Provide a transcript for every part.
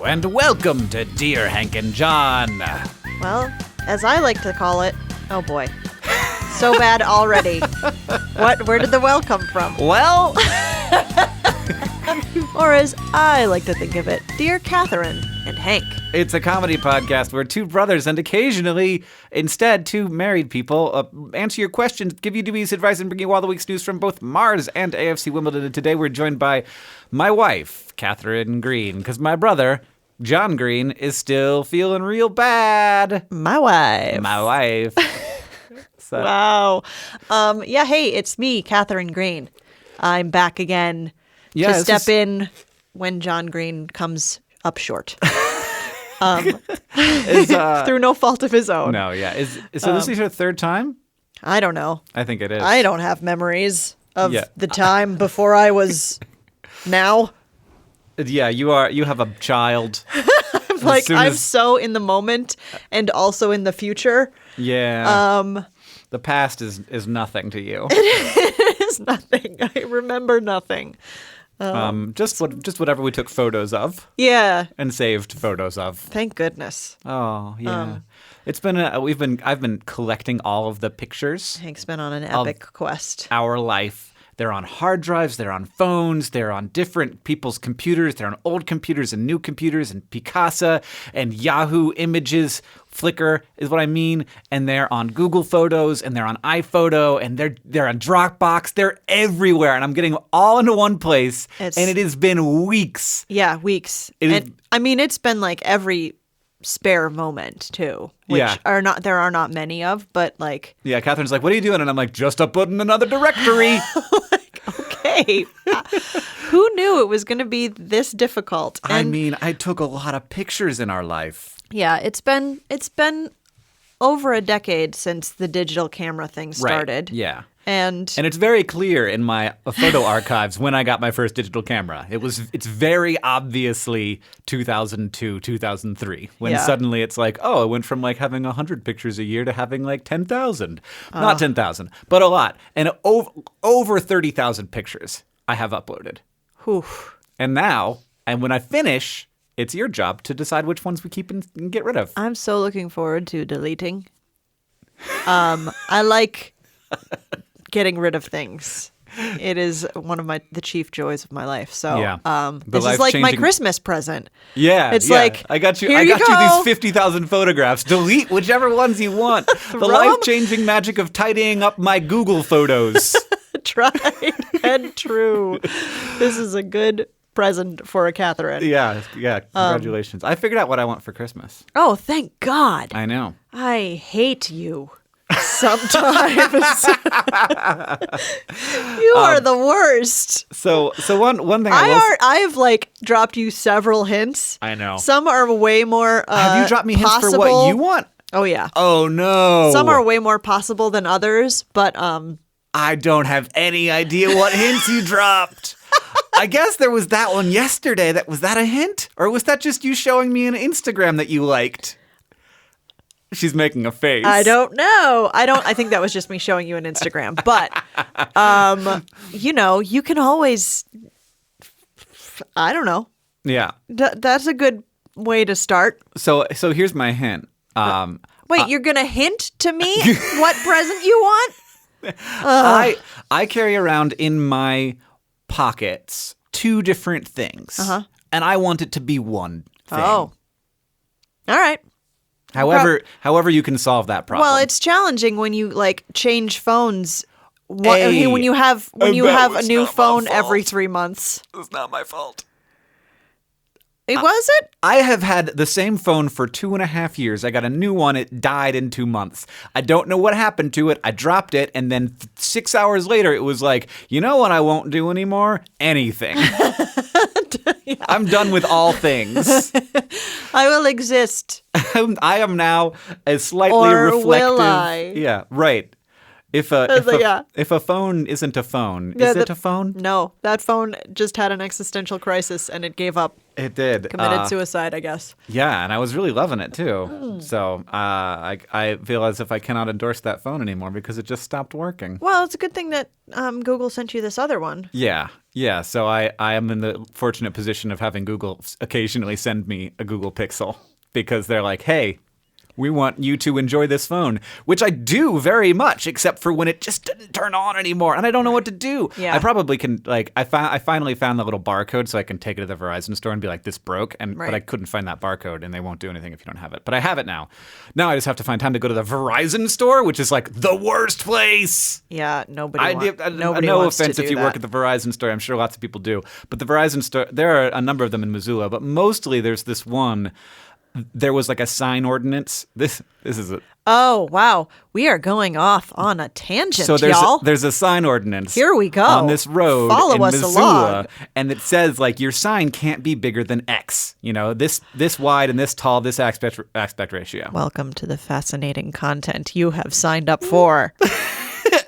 and welcome to Dear Hank and John. Well, as I like to call it, oh boy, so bad already. Where did the well come from? Well, Or as I like to think of it, Dear Catherine and Hank. it's a comedy podcast where two brothers and occasionally, instead, two married people answer your questions, give you dubious advice, and bring you all the week's news from both Mars and AFC Wimbledon. And today we're joined by my wife, Catherine Green, because my brother, John Green, is still feeling real bad. My wife. My wife. So, Wow. Yeah, hey, it's me, Catherine Green. I'm back again Yeah, to this step is- in when John Green comes up short. is, Through no fault of his own. no, yeah. So this is your third time? I don't know. I think it is. I don't have memories of Yeah. the time before I was now. Yeah, you have a child. Like, soon I'm as- so in the moment and also in the future. Yeah. The past is nothing to you. It is nothing. I remember nothing. Just whatever we took photos of Yeah. and saved photos of. Thank goodness. Oh, yeah. It's been I've been collecting all of the pictures. Hank's been on an epic quest. Our life. They're on hard drives, they're on phones, they're on different people's computers, they're on old computers and new computers and Picasa and Yahoo Images, Flickr is what I mean, and they're on Google Photos and they're on iPhoto and they're on Dropbox, they're everywhere, and I'm getting them all into one place, and it has been weeks. Yeah, weeks. I mean, it's been like every spare moment too, which Yeah. there are not many of, but like, Yeah, Catherine's like, what are you doing? And I'm like, just uploading another directory. okay, who knew it was going to be this difficult? I mean, I took a lot of pictures in our life. Yeah, it's been over a decade since the digital camera thing started. Right. Yeah. And it's very clear in my photo archives when I got my first digital camera. It's very obviously 2002, 2003, when Yeah. suddenly it's like, oh, I went from like having 100 pictures a year to having like 10,000. Not 10,000, but a lot. And over 30,000 pictures I have uploaded. whew, And now, and when I finish, it's your job to decide which ones we keep and get rid of. I'm so looking forward to deleting. I like getting rid of things. It is one of the chief joys of my life. So, Yeah. this is like my Christmas present. Yeah, It's yeah. like, I got you. here I you got go. you these 50,000 photographs. Delete whichever ones you want. The life-changing magic of tidying up my Google photos. Tried and true. This is a good present for a Catherine. Yeah. Congratulations. I figured out what I want for Christmas. Oh, thank God. I know. I hate you sometimes. You are the worst. So one thing I've like dropped you several hints. I know. Some are way more Have you dropped me hints for what possible. you want? Oh yeah. Oh no. Some are way more possible than others, but I don't have any idea what hints you dropped. I guess there was that one yesterday. Was that a hint? Or was that just you showing me an Instagram that you liked? She's making a face. I don't know. I think that was just me showing you an Instagram. But you can always, I don't know. Yeah. That's a good way to start. So here's my hint. Wait, you're going to hint to me what present you want? I carry around in my pockets two different things. And I want it to be one thing. Oh. All right. However you can solve that problem. Well, it's challenging when you like change phones. Hey, when you have that a was new not my phone every fault. 3 months. It's not my fault. It was it? I have had the same phone for 2.5 years. I got a new one. It died in 2 months. I don't know what happened to it. I dropped it. And then 6 hours later, it was like, you know what I won't do anymore? Anything. I'm done with all things. I will exist. I am now a slightly Or reflective. will I? Yeah, right. if a phone isn't a phone, Yeah, is it a phone? No, that phone just had an existential crisis and it gave up. It did. Committed suicide, I guess. Yeah, and I was really loving it too. So I feel as if I cannot endorse that phone anymore because it just stopped working. Well, it's a good thing that Google sent you this other one. Yeah. So I am in the fortunate position of having Google occasionally send me a Google Pixel because they're like, hey, we want you to enjoy this phone, which I do very much, except for when it just didn't turn on anymore, and I don't know what to do. Yeah. I probably can, I finally found the little barcode so I can take it to the Verizon store and be like, this broke, but I couldn't find that barcode, and they won't do anything if you don't have it. But I have it now. Now I just have to find time to go to the Verizon store, which is like the worst place. Yeah, nobody no wants offense to if do you work at the Verizon store. I'm sure lots of people do. But the Verizon store, there are a number of them in Missoula, but mostly there's this one. There was like a sign ordinance. This is it. Oh, wow. We are going off on a tangent, So y'all. there's a sign ordinance. Here we go. On this road Follow in us Missoula, along. and it says like your sign can't be bigger than X. You know, this wide and this tall, this aspect ratio. Welcome to the fascinating content you have signed up for.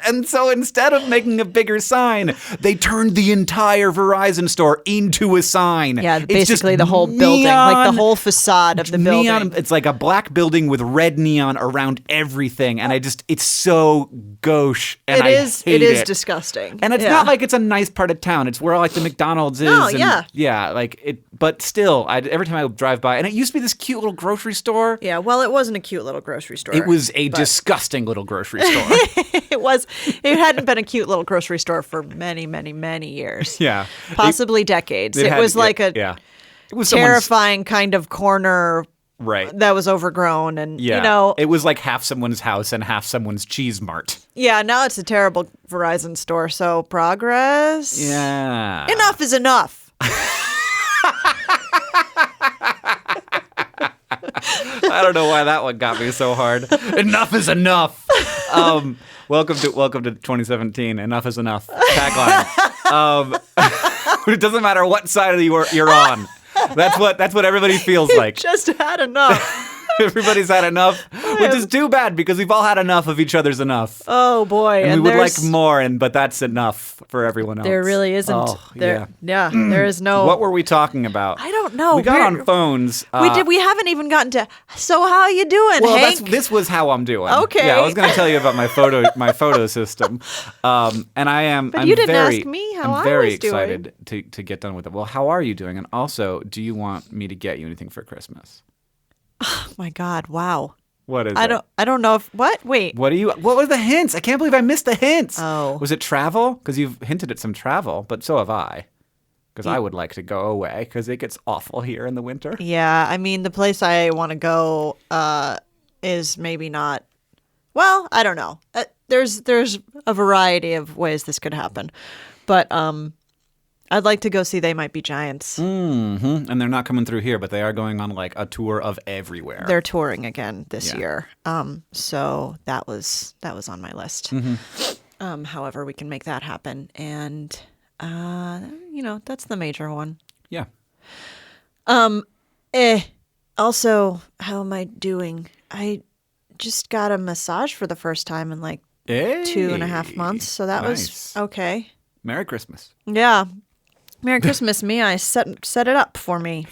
And so instead of making a bigger sign, they turned the entire Verizon store into a sign. Yeah, It's basically just the whole building, like the whole facade of the building. Neon, it's like a black building with red neon around everything, and it's so gauche, and It is disgusting. And it's not like it's a nice part of town. It's where like the McDonald's is. Oh, and, yeah. Yeah, like it. But still, every time I drive by, and it used to be this cute little grocery store. Yeah, well, it wasn't a cute little grocery store. It was a disgusting little grocery store. It hadn't been a cute little grocery store for many, many, many years. Yeah. Possibly decades. It was like a It was terrifying kind of corner right. that was overgrown. And, it was like half someone's house and half someone's cheese mart. Yeah, now it's a terrible Verizon store. So progress. Yeah. Enough is enough. I don't know why that one got me so hard. Enough is enough. Welcome to 2017. Enough is enough. Tagline. It doesn't matter what side of you're on. That's what everybody feels like. Just had enough. Everybody's had enough, which is too bad because we've all had enough of each other's enough. Oh boy, and we would like more, but that's enough for everyone else. There really isn't. Oh, there is no. What were we talking about? I don't know. We got on phones. We haven't even gotten to. So how you doing, well, Hank? this was how I'm doing. Okay. Yeah, I was going to tell you about my photo system, and I am. But I'm you didn't very, ask me how I'm I very was doing. excited to get done with it. Well, how are you doing? And also, do you want me to get you anything for Christmas? Oh my God! Wow. What is I it? I don't know if what. Wait. What were the hints? I can't believe I missed the hints. Oh. Was it travel? Because you've hinted at some travel, but so have I. Because I would like to go away because it gets awful here in the winter. Yeah, I mean the place I want to go is maybe not. Well, I don't know. There's a variety of ways this could happen, but I'd like to go see They Might Be Giants. Mm-hmm. And they're not coming through here, but they are going on like a tour of everywhere. They're touring again this year. So that was on my list. Mm-hmm. However, we can make that happen. And, that's the major one. Yeah. Also, how am I doing? I just got a massage for the first time in like 2.5 months. So that was okay. Merry Christmas. Yeah. Merry Christmas, me. I set it up for me.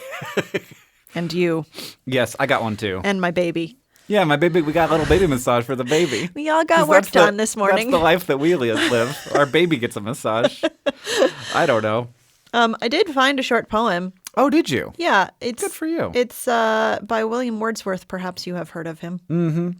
And you. Yes, I got one too. And my baby. Yeah, my baby. We got a little baby massage for the baby. We all got work done this morning. That's the life that we live. Our baby gets a massage. I don't know. I did find a short poem. Oh, did you? Yeah, it's good for you. It's by William Wordsworth. Perhaps you have heard of him. Mm-hmm.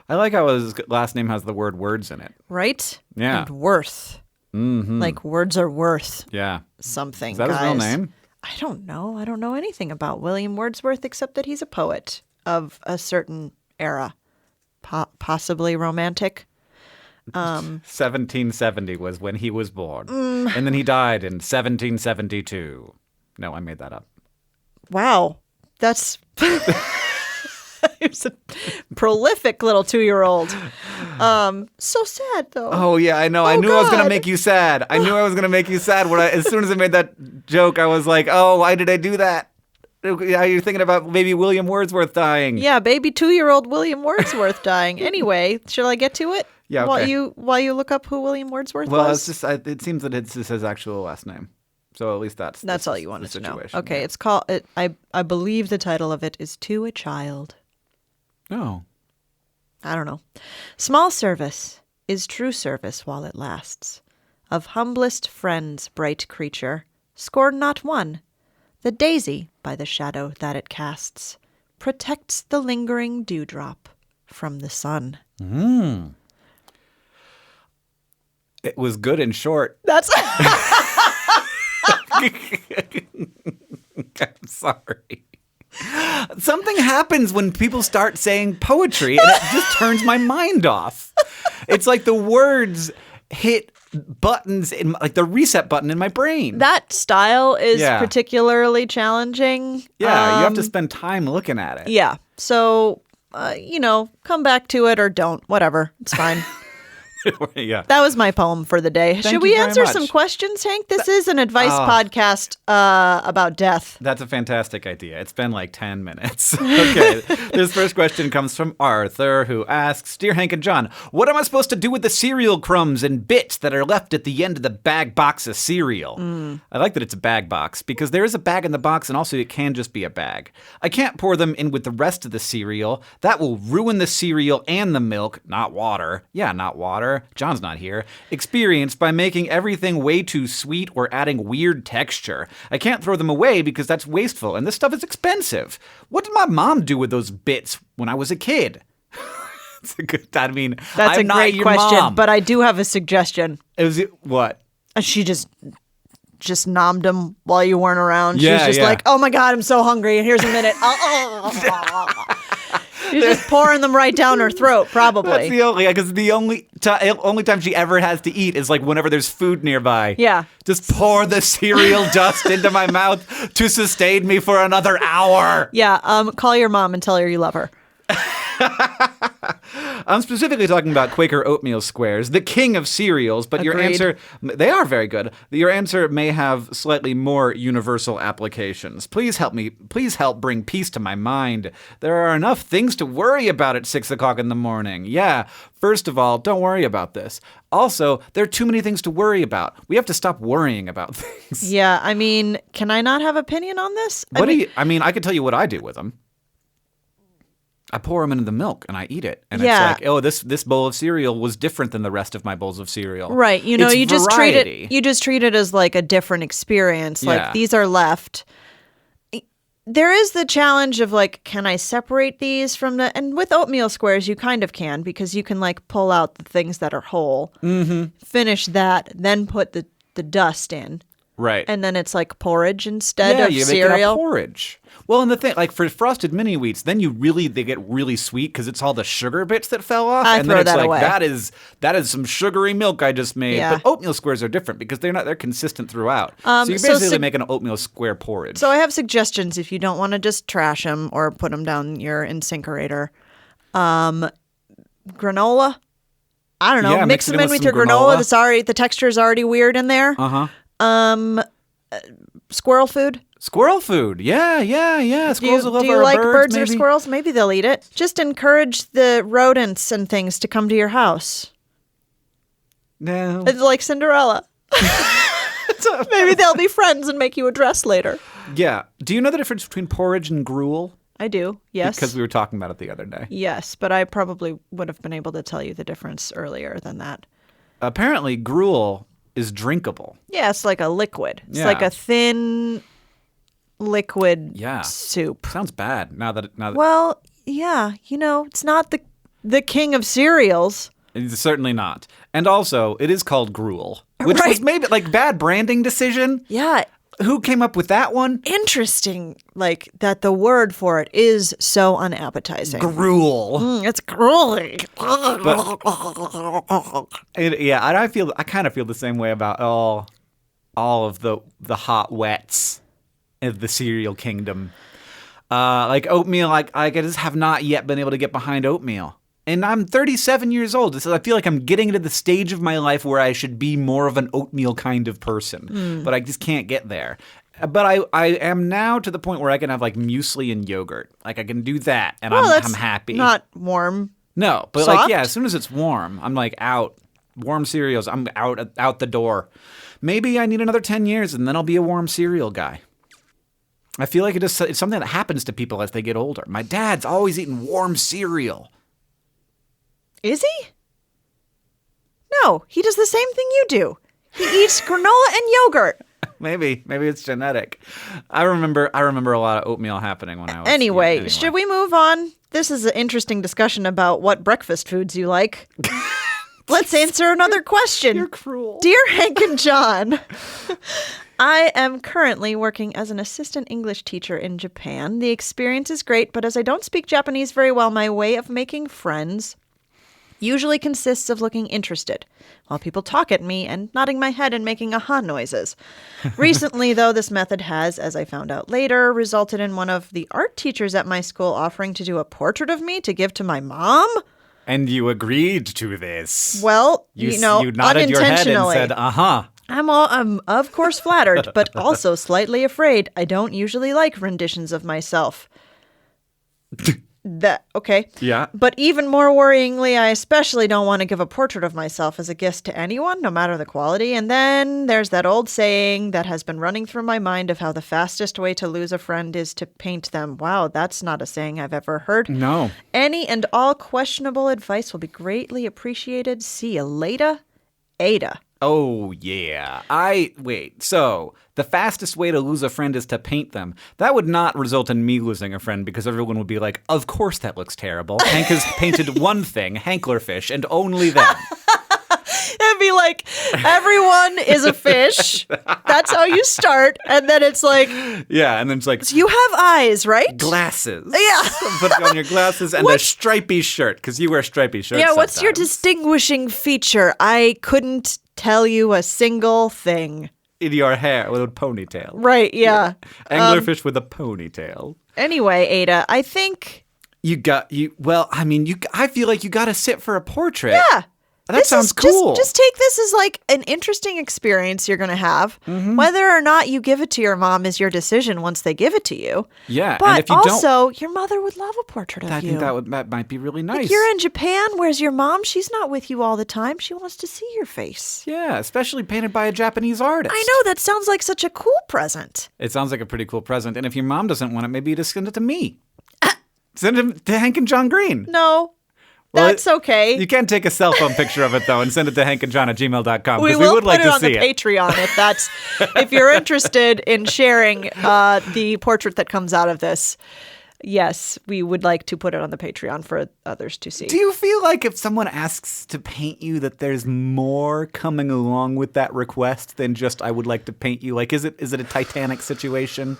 I like how his last name has the word words in it. Right? Yeah. And worth. Mm-hmm. Like words are worth. Yeah. Something. Is that his real name? I don't know. I don't know anything about William Wordsworth except that he's a poet of a certain era, possibly romantic. 1770 was when he was born, and then he died in 1772. No, I made that up. Wow, that's. He was a prolific little 2-year-old. So sad though. Oh yeah, I know. I knew I was gonna make you sad. I knew I was gonna make you sad. As soon as I made that joke, I was like, "Oh, why did I do that?" Yeah, you're thinking about maybe William Wordsworth dying. Yeah, baby 2-year-old William Wordsworth dying. Anyway, should I get to it? Yeah, okay. While you look up who William Wordsworth Well, was? it's just it seems that it's just his actual last name. So at least that's all you wanted to know. situation. Okay, yeah. it's called. I believe the title of it is To a Child. Oh. I don't know. Small service is true service while it lasts. Of humblest friends, bright creature, scorn not one. The daisy, by the shadow that it casts, protects the lingering dewdrop from the sun. It was good and short. That's I'm sorry. Something happens when people start saying poetry and it just turns my mind off. It's like the words hit buttons in like the reset button in my brain. that style is Yeah. particularly challenging. Yeah, you have to spend time looking at it. Yeah. So, come back to it or don't. Whatever. It's fine. Yeah. That was my poem for the day. Should you we very answer much. some questions, Hank? This is an advice podcast about death. That's a fantastic idea. It's been like 10 minutes. Okay. This first question comes from Arthur, who asks, Dear Hank and John, what am I supposed to do with the cereal crumbs and bits that are left at the end of the bag box of cereal? I like that it's a bag box because there is a bag in the box and also it can just be a bag. I can't pour them in with the rest of the cereal. That will ruin the cereal and the milk, not water. Yeah, not water. John's not here. Experienced by making everything way too sweet or adding weird texture. I can't throw them away because that's wasteful and this stuff is expensive. What did my mom do with those bits when I was a kid? It's a good. I mean, That's I'm a not great your question, mom. but I do have a suggestion. What? She just nommed him while you weren't around. She was Yeah, just yeah. like, oh my God, I'm so hungry. And here's a minute. She's just pouring them right down her throat, probably. That's the only, because the only time she ever has to eat is like whenever there's food nearby. Yeah. Just pour the cereal dust into my mouth to sustain me for another hour. Yeah, call your mom and tell her you love her. I'm specifically talking about Quaker oatmeal squares, the king of cereals, but your Agreed. answer, they are very good. Your answer may have slightly more universal applications. Please help bring peace to my mind. There are enough things to worry about at 6 o'clock in the morning. Yeah, first of all, don't worry about this. Also, there are too many things to worry about. We have to stop worrying about things. Yeah, I mean, can I not have opinion on this? I could tell you what I do with them. I pour them into the milk and I eat it. And Yeah. it's like, oh, this bowl of cereal was different than the rest of my bowls of cereal. Right. It's You just variety. treat it as like a different experience. Yeah. Like these are left. There is the challenge of like, can I separate these from and with oatmeal squares, you kind of can because you can like pull out the things that are whole, finish that, then put the dust in. Right. And then it's like porridge instead yeah, of you cereal. make it a porridge. Well, and the thing, like for frosted mini wheats, then they get really sweet because it's all the sugar bits that fell off. I and throw then it's that like away. that is some sugary milk I just made. Yeah. But oatmeal squares are different because they're consistent throughout. So you're so basically sig- making an oatmeal square porridge. So I have suggestions if you don't want to just trash them or put them down your incinerator. Granola. I don't know. Yeah, mix mix it them in in with with your some granola. granola. The texture is already weird in there. Squirrel food. Squirrel food. Yeah. Squirrels will love Do you our like birds or maybe. squirrels? Maybe they'll eat it. Just encourage the rodents and things to come to your house. No. It's like Cinderella. Maybe they'll be friends and make you a dress later. Yeah. Do you know the difference between porridge and gruel? I do. Yes. Because we were talking about it the other day. Yes, but I probably would have been able to tell you the difference earlier than that. Apparently, gruel is drinkable. Yeah, it's like a liquid. It's Yeah. like a thin liquid Yeah. soup. Sounds bad. Now that Well, yeah, it's not the king of cereals. it's certainly not. And also, it is called gruel, which Right. was maybe like bad branding decision. Yeah, Who came up with that one? interesting like that the word for it is so unappetizing. Gruel. It's grueling. Yeah, and I kind of feel the same way about all of the hot wets of the cereal kingdom. Like oatmeal, I just have not yet been able to get behind oatmeal. And I'm 37 years old, so I feel like I'm getting to the stage of my life where I should be more of an oatmeal kind of person. But I just can't get there. But I am now to the point where I can have like muesli and yogurt. Like I can do that, and Well, that's I'm happy. Not warm. No, but Soft? like yeah, as soon as it's warm, I'm like out. Warm cereals, I'm out the door. Maybe I need another 10 years, and then I'll be a warm cereal guy. I feel like it's something that happens to people as they get older. My dad's always eating warm cereal. Is he? No, he does the same thing you do. He eats granola and yogurt. Maybe it's genetic. I remember a lot of oatmeal happening when I was. Anyway, should we move on? This is an interesting discussion about what breakfast foods you like. Let's answer another question. You're cruel. Dear Hank and John, I am currently working as an assistant English teacher in Japan. The experience is great, but as I don't speak Japanese very well, my way of making friends usually consists of looking interested while people talk at me and nodding my head and making aha noises. Recently, though, this method has, as I found out later, resulted in one of the art teachers at my school offering to do a portrait of me to give to my mom. And you agreed to this. Well, you nodded your head and said, uh-huh. I'm of course flattered, but also slightly afraid. I don't usually like renditions of myself. Okay. Yeah. But even more worryingly, I especially don't want to give a portrait of myself as a gift to anyone, no matter the quality. And then there's that old saying that has been running through my mind of how the fastest way to lose a friend is to paint them. Wow, that's not a saying I've ever heard. No. Any and all questionable advice will be greatly appreciated. See you later, Ada. Oh, yeah. So the fastest way to lose a friend is to paint them. That would not result in me losing a friend because everyone would be like, of course that looks terrible. Hank has painted one thing, hanklerfish, and only them. It'd be like, everyone is a fish. That's how you start. And then it's like, yeah, and then it's like, so you have eyes, right? glasses. Yeah. Put on your glasses and a stripy shirt because you wear stripy shirts. Yeah, what's your sometimes. distinguishing feature? I couldn't tell you a single thing. In your hair with a ponytail. Right, yeah. Anglerfish with a ponytail. Anyway, Ada, I think... I feel like you got to sit for a portrait. Yeah. That sounds cool. Just take this as like an interesting experience you're going to have. Mm-hmm. Whether or not you give it to your mom is your decision once they give it to you. Yeah. But and if you also, your mother would love a portrait of you. I think that might be really nice. Like you're in Japan, where's your mom? She's not with you all the time. She wants to see your face. Yeah, especially painted by a Japanese artist. I know, that sounds like such a cool present. It sounds like a pretty cool present. And if your mom doesn't want it, maybe you just send it to me. Send it to Hank and John Green. No. Well, that's okay. You can take a cell phone picture of it, though, and send it to hankandjohn@gmail.com. We would like to see it. We will put it on the Patreon if you're interested in sharing the portrait that comes out of this. Yes, we would like to put it on the Patreon for others to see. Do you feel like if someone asks to paint you that there's more coming along with that request than just I would like to paint you? Like, is it a Titanic situation?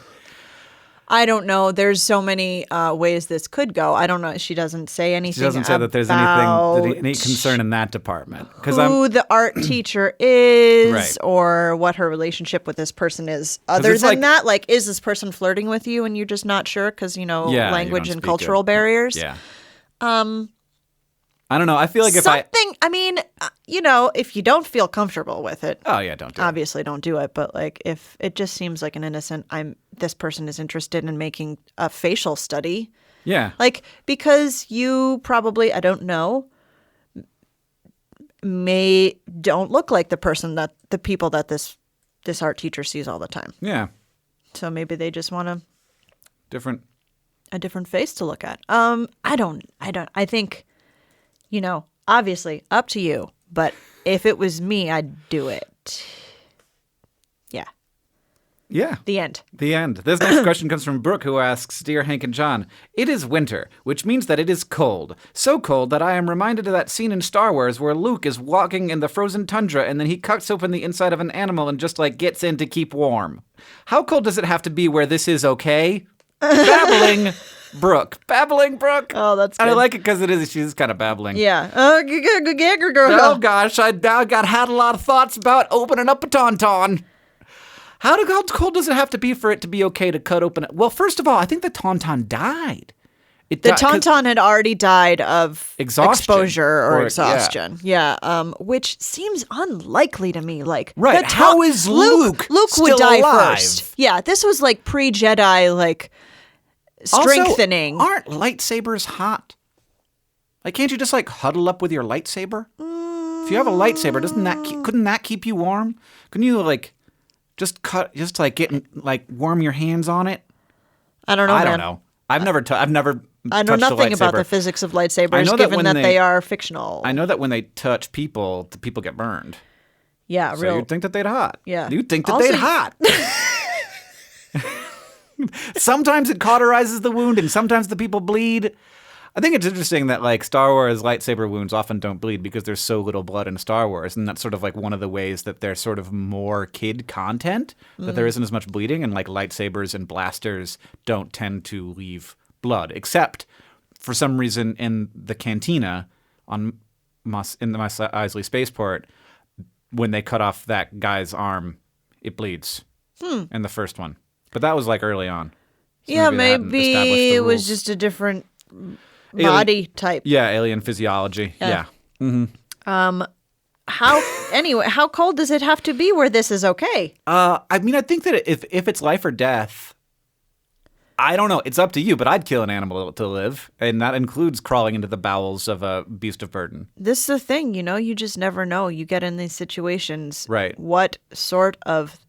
I don't know. There's so many ways this could go. I don't know. She doesn't say anything. She doesn't say that there's any concern in that department. Who the art teacher is, right. Or what her relationship with this person is. Other than that, like, is this person flirting with you and you're just not sure because, language and cultural barriers? Yeah. I don't know. I feel like if if you don't feel comfortable with it. Oh, yeah, don't do it. Obviously, don't do it. But, like, if it just seems like an innocent, this person is interested in making a facial study. Yeah. Like, because you probably, I don't know, don't look like the people that this art teacher sees all the time. Yeah. So maybe they just want a different face to look at. I think, obviously up to you, but if it was me, I'd do it. Yeah. Yeah. The end. This next question comes from Brooke, who asks, Dear Hank and John, it is winter, which means that it is cold. So cold that I am reminded of that scene in Star Wars where Luke is walking in the frozen tundra and then he cuts open the inside of an animal and just gets in to keep warm. How cold does it have to be where this is okay? Babbling Brooke. Oh, that's good. I like it because she's kind of babbling. Yeah. Girl. Oh, gosh. I had a lot of thoughts about opening up a tauntaun. How cold does it have to be for it to be okay to cut open? Well, first of all, I think the tauntaun died. The Tauntaun had already died of exposure or exhaustion. Yeah. Which seems unlikely to me. Like, right. How is Luke would die alive? first. Yeah, this was like pre-Jedi, like, strengthening. Also, aren't lightsabers hot? Like, can't you just like huddle up with your lightsaber? If you have a lightsaber, couldn't that keep you warm? Couldn't you like just warm your hands on it? I don't know. I don't know. I've never. I know nothing about the physics of lightsabers, given that they are fictional. I know that when they touch people, the people get burned. Yeah, so you'd think that they'd hot. Yeah, you'd think that they'd hot. Sometimes it cauterizes the wound, and sometimes the people bleed. I think it's interesting that like Star Wars lightsaber wounds often don't bleed because there's so little blood in Star Wars, and that's sort of like one of the ways that there's sort of more kid content, that there isn't as much bleeding, and like lightsabers and blasters don't tend to leave blood, except for some reason in the cantina in the Mos Eisley spaceport, when they cut off that guy's arm, it bleeds in the first one. But that was like early on. So maybe it was just a different body type. Yeah, alien physiology. Yeah. Mm-hmm. How cold does it have to be where this is okay? I mean, I think that if it's life or death, I don't know. It's up to you, but I'd kill an animal to live, and that includes crawling into the bowels of a beast of burden. This is the thing, you just never know. You get in these situations. Right. What sort of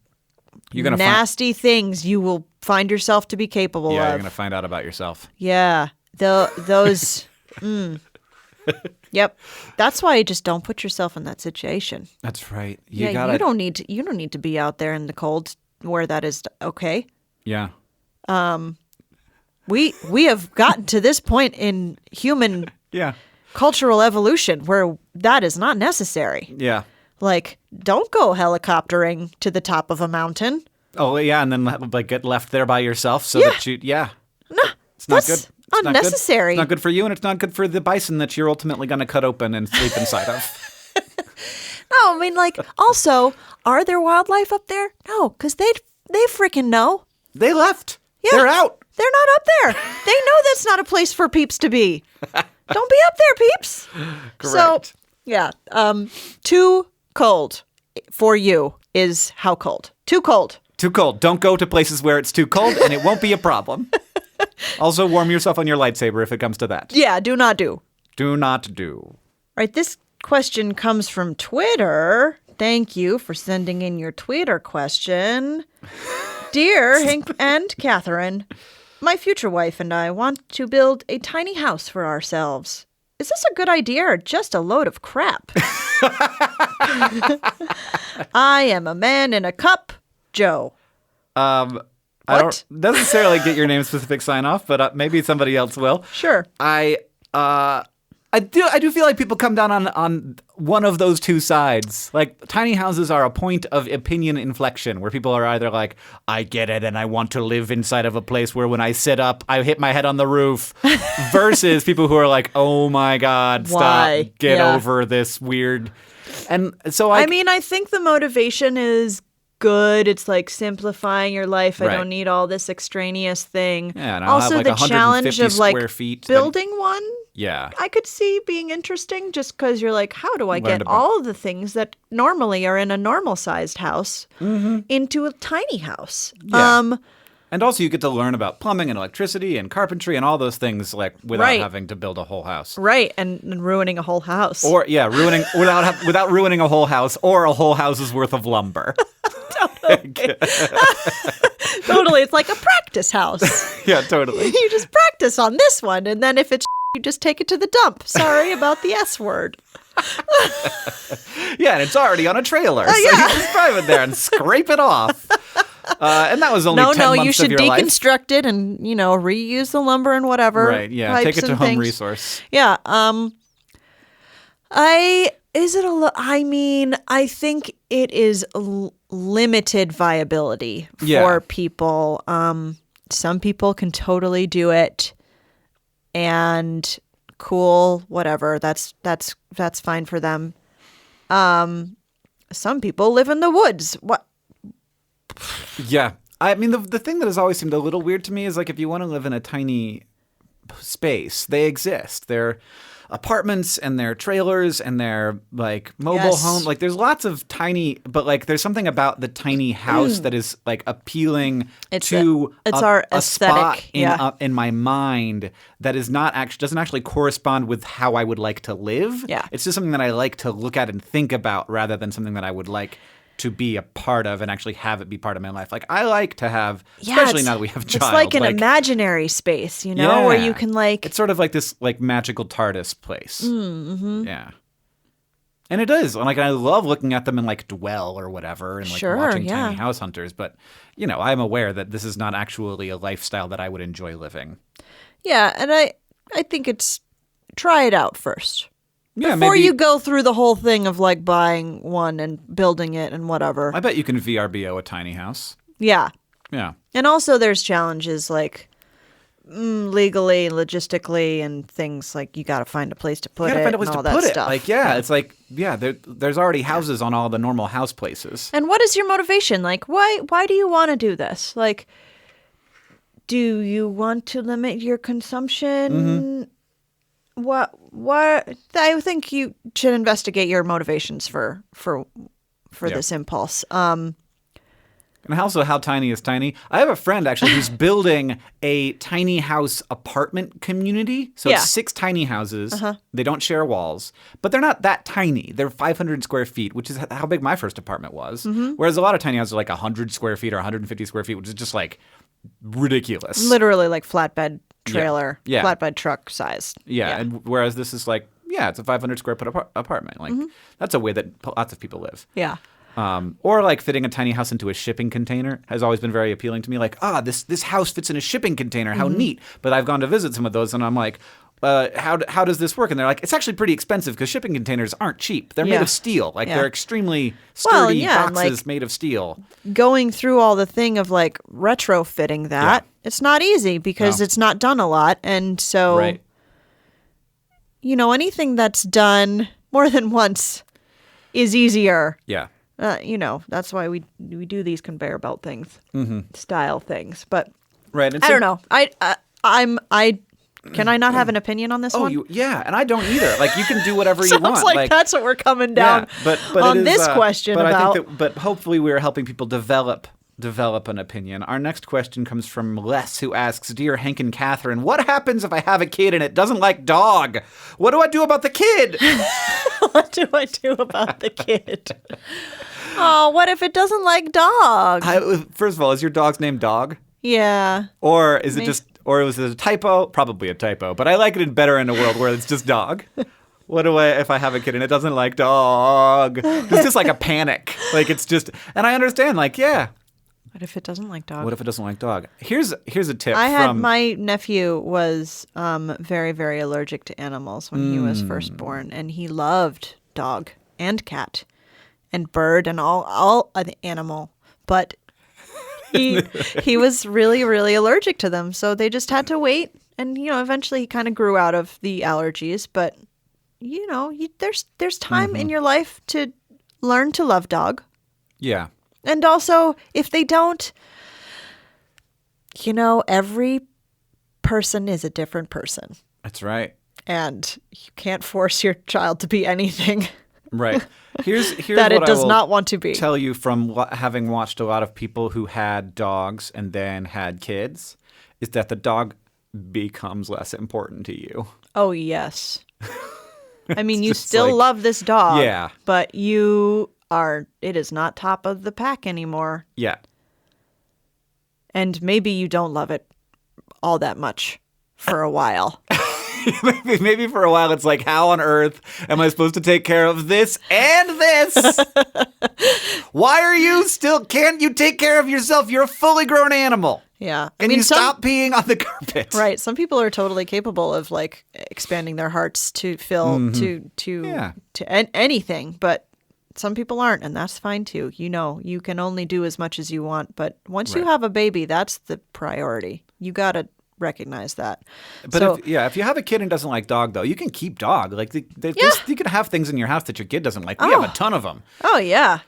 nasty things you will find yourself to be capable of. Yeah, you're going to find out about yourself. Yeah. Those. Yep. That's why you just don't put yourself in that situation. That's right. You don't need to be out there in the cold where that is okay. Yeah. We have gotten to this point in human cultural evolution where that is not necessary. Yeah. Like, don't go helicoptering to the top of a mountain. Oh, yeah, and then like get left there by yourself that you No, it's not good. It's unnecessary. It's not good for you, and it's not good for the bison that you're ultimately going to cut open and sleep inside of. No, I mean, like, also, are there wildlife up there? No, because they freaking know. They left. Yeah. They're out. They're not up there. They know that's not a place for peeps to be. Don't be up there, peeps. Correct. So, yeah. Too cold for you is how cold? Too cold. Too cold. Don't go to places where it's too cold, and it won't be a problem. Also, warm yourself on your lightsaber if it comes to that. Yeah, do not do. Do not do. Right, this question comes from Twitter. Thank you for sending in your Twitter question. Dear Hank and Catherine, my future wife and I want to build a tiny house for ourselves. Is this a good idea or just a load of crap? I am a man in a cup, Joe. I don't necessarily get your name specific sign off, but maybe somebody else will. Sure. I do feel like people come down on one of those two sides. Like, tiny houses are a point of opinion inflection where people are either like, I get it and I want to live inside of a place where when I sit up, I hit my head on the roof, versus people who are like, oh my God, stop, get over this weird. And so I mean, I think the motivation is good. It's like simplifying your life. I don't need all this extraneous thing. Yeah, and also, have like the challenge of like feet, building one. Yeah, I could see being interesting just because you're like, how do I get all the things that normally are in a normal sized house into a tiny house? Yeah. And also you get to learn about plumbing and electricity and carpentry and all those things like without having to build a whole house. Right, and ruining a whole house. Or without ruining a whole house or a whole house's worth of lumber. Totally. It's like a practice house. Yeah, totally. You just practice on this one, and then if it's you just take it to the dump. Sorry about the S word. Yeah, and it's already on a trailer. So you just drive it there and scrape it off. And that was only 10 months of your life. No, you should deconstruct it and, reuse the lumber and whatever. Right, yeah. Take it to Home Resource. Yeah. I think it is limited viability for people. Some people can totally do it and cool, whatever. That's fine for them. Some people live in the woods. What? Yeah. I mean, the thing that has always seemed a little weird to me is like if you want to live in a tiny space. They exist. They're apartments and their trailers and their like mobile Yes. home. Like there's lots of tiny, but like there's something about the tiny house that is like appealing It's to our a spot aesthetic. in my mind that is not actually doesn't actually correspond with how I would like to live. Yeah. It's just something that I like to look at and think about rather than something that I would like to be a part of and actually have it be part of my life. Like I like to have, especially now that we have a child. It's like an imaginary space, where you can like. It's sort of like this like magical TARDIS place. Yeah. And it is. Like I love looking at them and like Dwell or whatever and like watching Tiny House Hunters. But, I'm aware that this is not actually a lifestyle that I would enjoy living. Yeah, and I think it's try it out first. Yeah, Before maybe, you go through the whole thing of like buying one and building it and whatever. I bet you can VRBO a tiny house. Yeah. Yeah. And also there's challenges like legally, logistically, and things like you got to find a place to put You gotta it find a place and all to that put it. stuff. Like, it's like, there's already houses on all the normal house places. And what is your motivation? Like, why do you want to do this? Like, do you want to limit your consumption? Mm-hmm. What? I think you should investigate your motivations for this impulse. And also, how tiny is tiny? I have a friend actually who's building a tiny house apartment community. So it's 6 tiny houses. They don't share walls, but they're not that tiny. They're 500 square feet, which is how big my first apartment was. Whereas a lot of tiny houses are like 100 square feet or 150 square feet, which is just like ridiculous. Literally like flatbed trailer, Yeah. flatbed truck size. Yeah. And whereas this is like, it's a 500 square foot apartment. Like that's a way that lots of people live. Yeah. Or like fitting a tiny house into a shipping container has always been very appealing to me. Like, this house fits in a shipping container. How neat. But I've gone to visit some of those and I'm like, how does this work? And they're like, it's actually pretty expensive because shipping containers aren't cheap. They're made of steel. Like they're extremely sturdy boxes made of steel. Going through all the thing of like retrofitting that, it's not easy because it's not done a lot. And so, anything that's done more than once is easier. Yeah. That's why we do these conveyor belt things, style things. But right. I don't know. Can I not have an opinion on this one? And I don't either. Like you can do whatever you want. Sounds like that's what we're coming down but on it is, this question but about. I think but hopefully we're helping people develop an opinion. Our next question comes from Les, who asks, Dear Hank and Catherine, what happens if I have a kid and it doesn't like dog? What do I do about the kid? What do I do about the kid? Oh, what if it doesn't like dog? First of all, is your dog's name Dog? Yeah. Or is it or was it a typo? Probably a typo. But I like it better in a world where it's just dog. What do if I have a kid and it doesn't like dog? It's just like a panic. Like it's just, and I understand, like, What if it doesn't like dog? What if it doesn't like dog? Here's a tip. My nephew was very, very allergic to animals when he was first born, and he loved dog and cat and bird and all animal, but he was really, really allergic to them. So they just had to wait, and eventually he kind of grew out of the allergies. But there's time in your life to learn to love dog. Yeah. And also, if they don't, every person is a different person. That's right. And you can't force your child to be anything. Right. Here's that what it does I will not want to be. Tell you from having watched a lot of people who had dogs and then had kids, is that the dog becomes less important to you. Oh, yes. I mean, you still love this dog. Yeah. But it is not top of the pack anymore. Yeah. And maybe you don't love it all that much for a while. Maybe for a while it's like, how on earth am I supposed to take care of this and this? Why can't you take care of yourself? You're a fully grown animal. Yeah. Can you stop peeing on the carpet? Right. Some people are totally capable of like expanding their hearts to fill to anything, but some people aren't, and that's fine too. You can only do as much as you want, but once you have a baby, that's the priority. You got to recognize that. But if you have a kid and doesn't like dog, though, you can keep dog. Like you can have things in your house that your kid doesn't like. We have a ton of them. Oh yeah.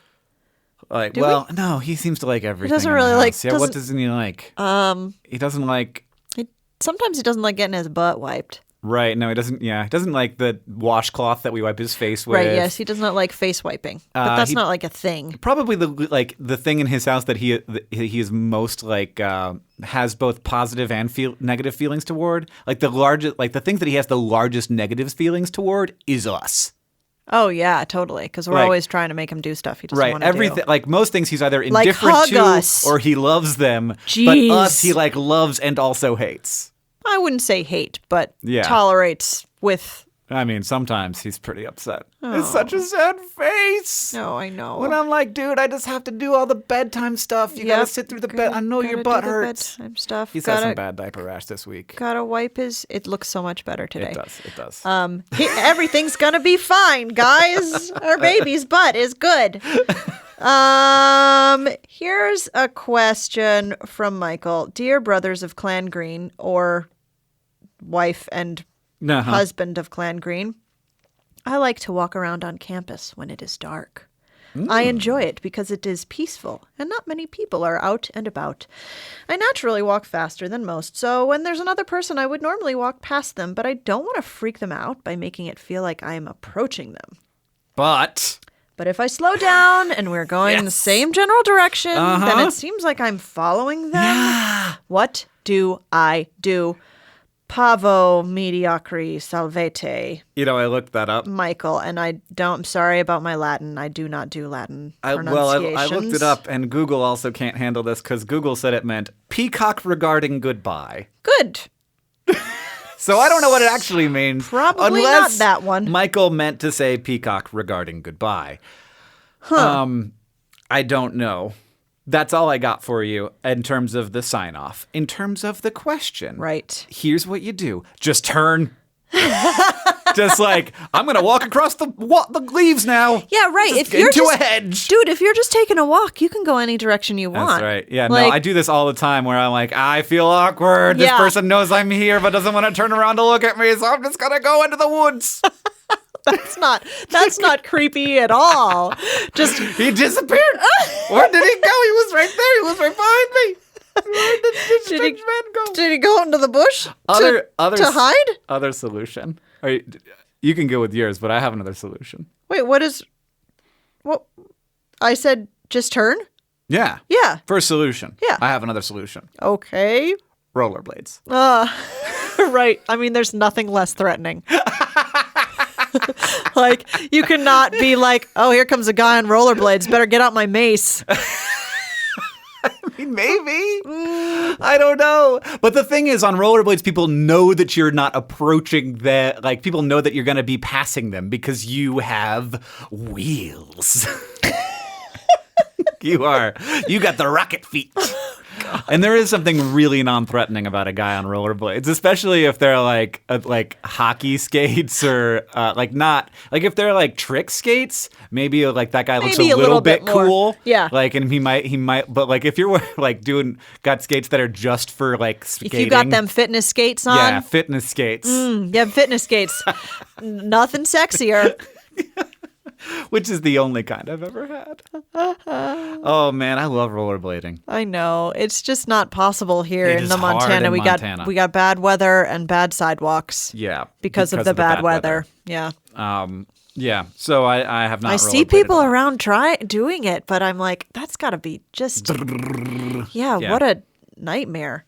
Like, no, he seems to like everything. He doesn't really like. Yeah, what doesn't he like? He doesn't like. sometimes he doesn't like getting his butt wiped. Right. No, he doesn't. Yeah. He doesn't like the washcloth that we wipe his face with. Right. Yes. He does not like face wiping. But that's not like a thing. Probably the thing in his house that he is most like has both positive and negative feelings toward. Like the things that he has the largest negative feelings toward is us. Oh yeah, totally. Because we're always trying to make him do stuff he doesn't want to do. Everything, like most things, he's either indifferent hug to us. or he loves them. Jeez. But us, he like loves and also hates. I wouldn't say hate, but Yeah. tolerates with. I mean, sometimes he's pretty upset. It's such a sad face. No, I know. When I'm like, dude, I just have to do all the bedtime stuff. You gotta sit through the bed. I know your butt hurts. Bedtime stuff. He's had some bad diaper rash this week. Gotta wipe his. It looks so much better today. It does. Everything's gonna be fine, guys. Our baby's butt is good. Here's a question from Michael. Dear brothers of Clan Green, or wife and husband of Clan Green, I like to walk around on campus when it is dark. I enjoy it because it is peaceful and not many people are out and about. I naturally walk faster than most, so when there's another person, I would normally walk past them, but I don't want to freak them out by making it feel like I am approaching them. But if I slow down and we're going in the same general direction, then it seems like I'm following them. Yeah. What do I do? Pavo mediocri salvete. You know, I looked that up. Michael, and I'm sorry about my Latin. I do not do Latin pronunciations. I looked it up, and Google also can't handle this because Google said it meant peacock regarding goodbye. Good. So I don't know what it actually means. Probably not that one. Michael meant to say peacock regarding goodbye. I don't know. That's all I got for you in terms of the sign off. In terms of the question. Right. Here's what you do. Just turn. Just like, I'm going to walk across the leaves now. Yeah, right. Just into a hedge. Dude, if you're just taking a walk, you can go any direction you want. That's right. Yeah, no, I do this all the time where I'm like, I feel awkward. This person knows I'm here but doesn't want to turn around to look at me, so I'm just going to go into the woods. That's not creepy at all. Just he disappeared. Where did he go? He was right there. He was right behind me. Where did this strange man go? Did he go into the bush to hide? Other solution. You can go with yours, but I have another solution. Wait, what? I said just turn? Yeah. Yeah. For a solution. Yeah. I have another solution. Okay. Rollerblades. Right. I mean, there's nothing less threatening. Like, you cannot be like, oh, here comes a guy on rollerblades. Better get out my mace. I mean, maybe. I don't know. But the thing is, on rollerblades, people know that you're not approaching them. Like, people know that you're going to be passing them because you have wheels. You got the rocket feet. And there is something really non-threatening about a guy on rollerblades, especially if they're like hockey skates or if they're like trick skates. Maybe like that guy looks a little bit cool. Yeah. Like, and he might. But like if you're like got skates that are just for like skating. If you got them fitness skates on. Yeah, fitness skates. Yeah, fitness skates. Nothing sexier. Which is the only kind I've ever had. Oh man, I love rollerblading. I know. It's just not possible here It in is the Montana. hard in We got bad weather and bad sidewalks. Yeah. Because of the bad weather. Yeah. Yeah. So I have not. I see people around doing it, but I'm like, that's got to be just. Yeah. What a nightmare.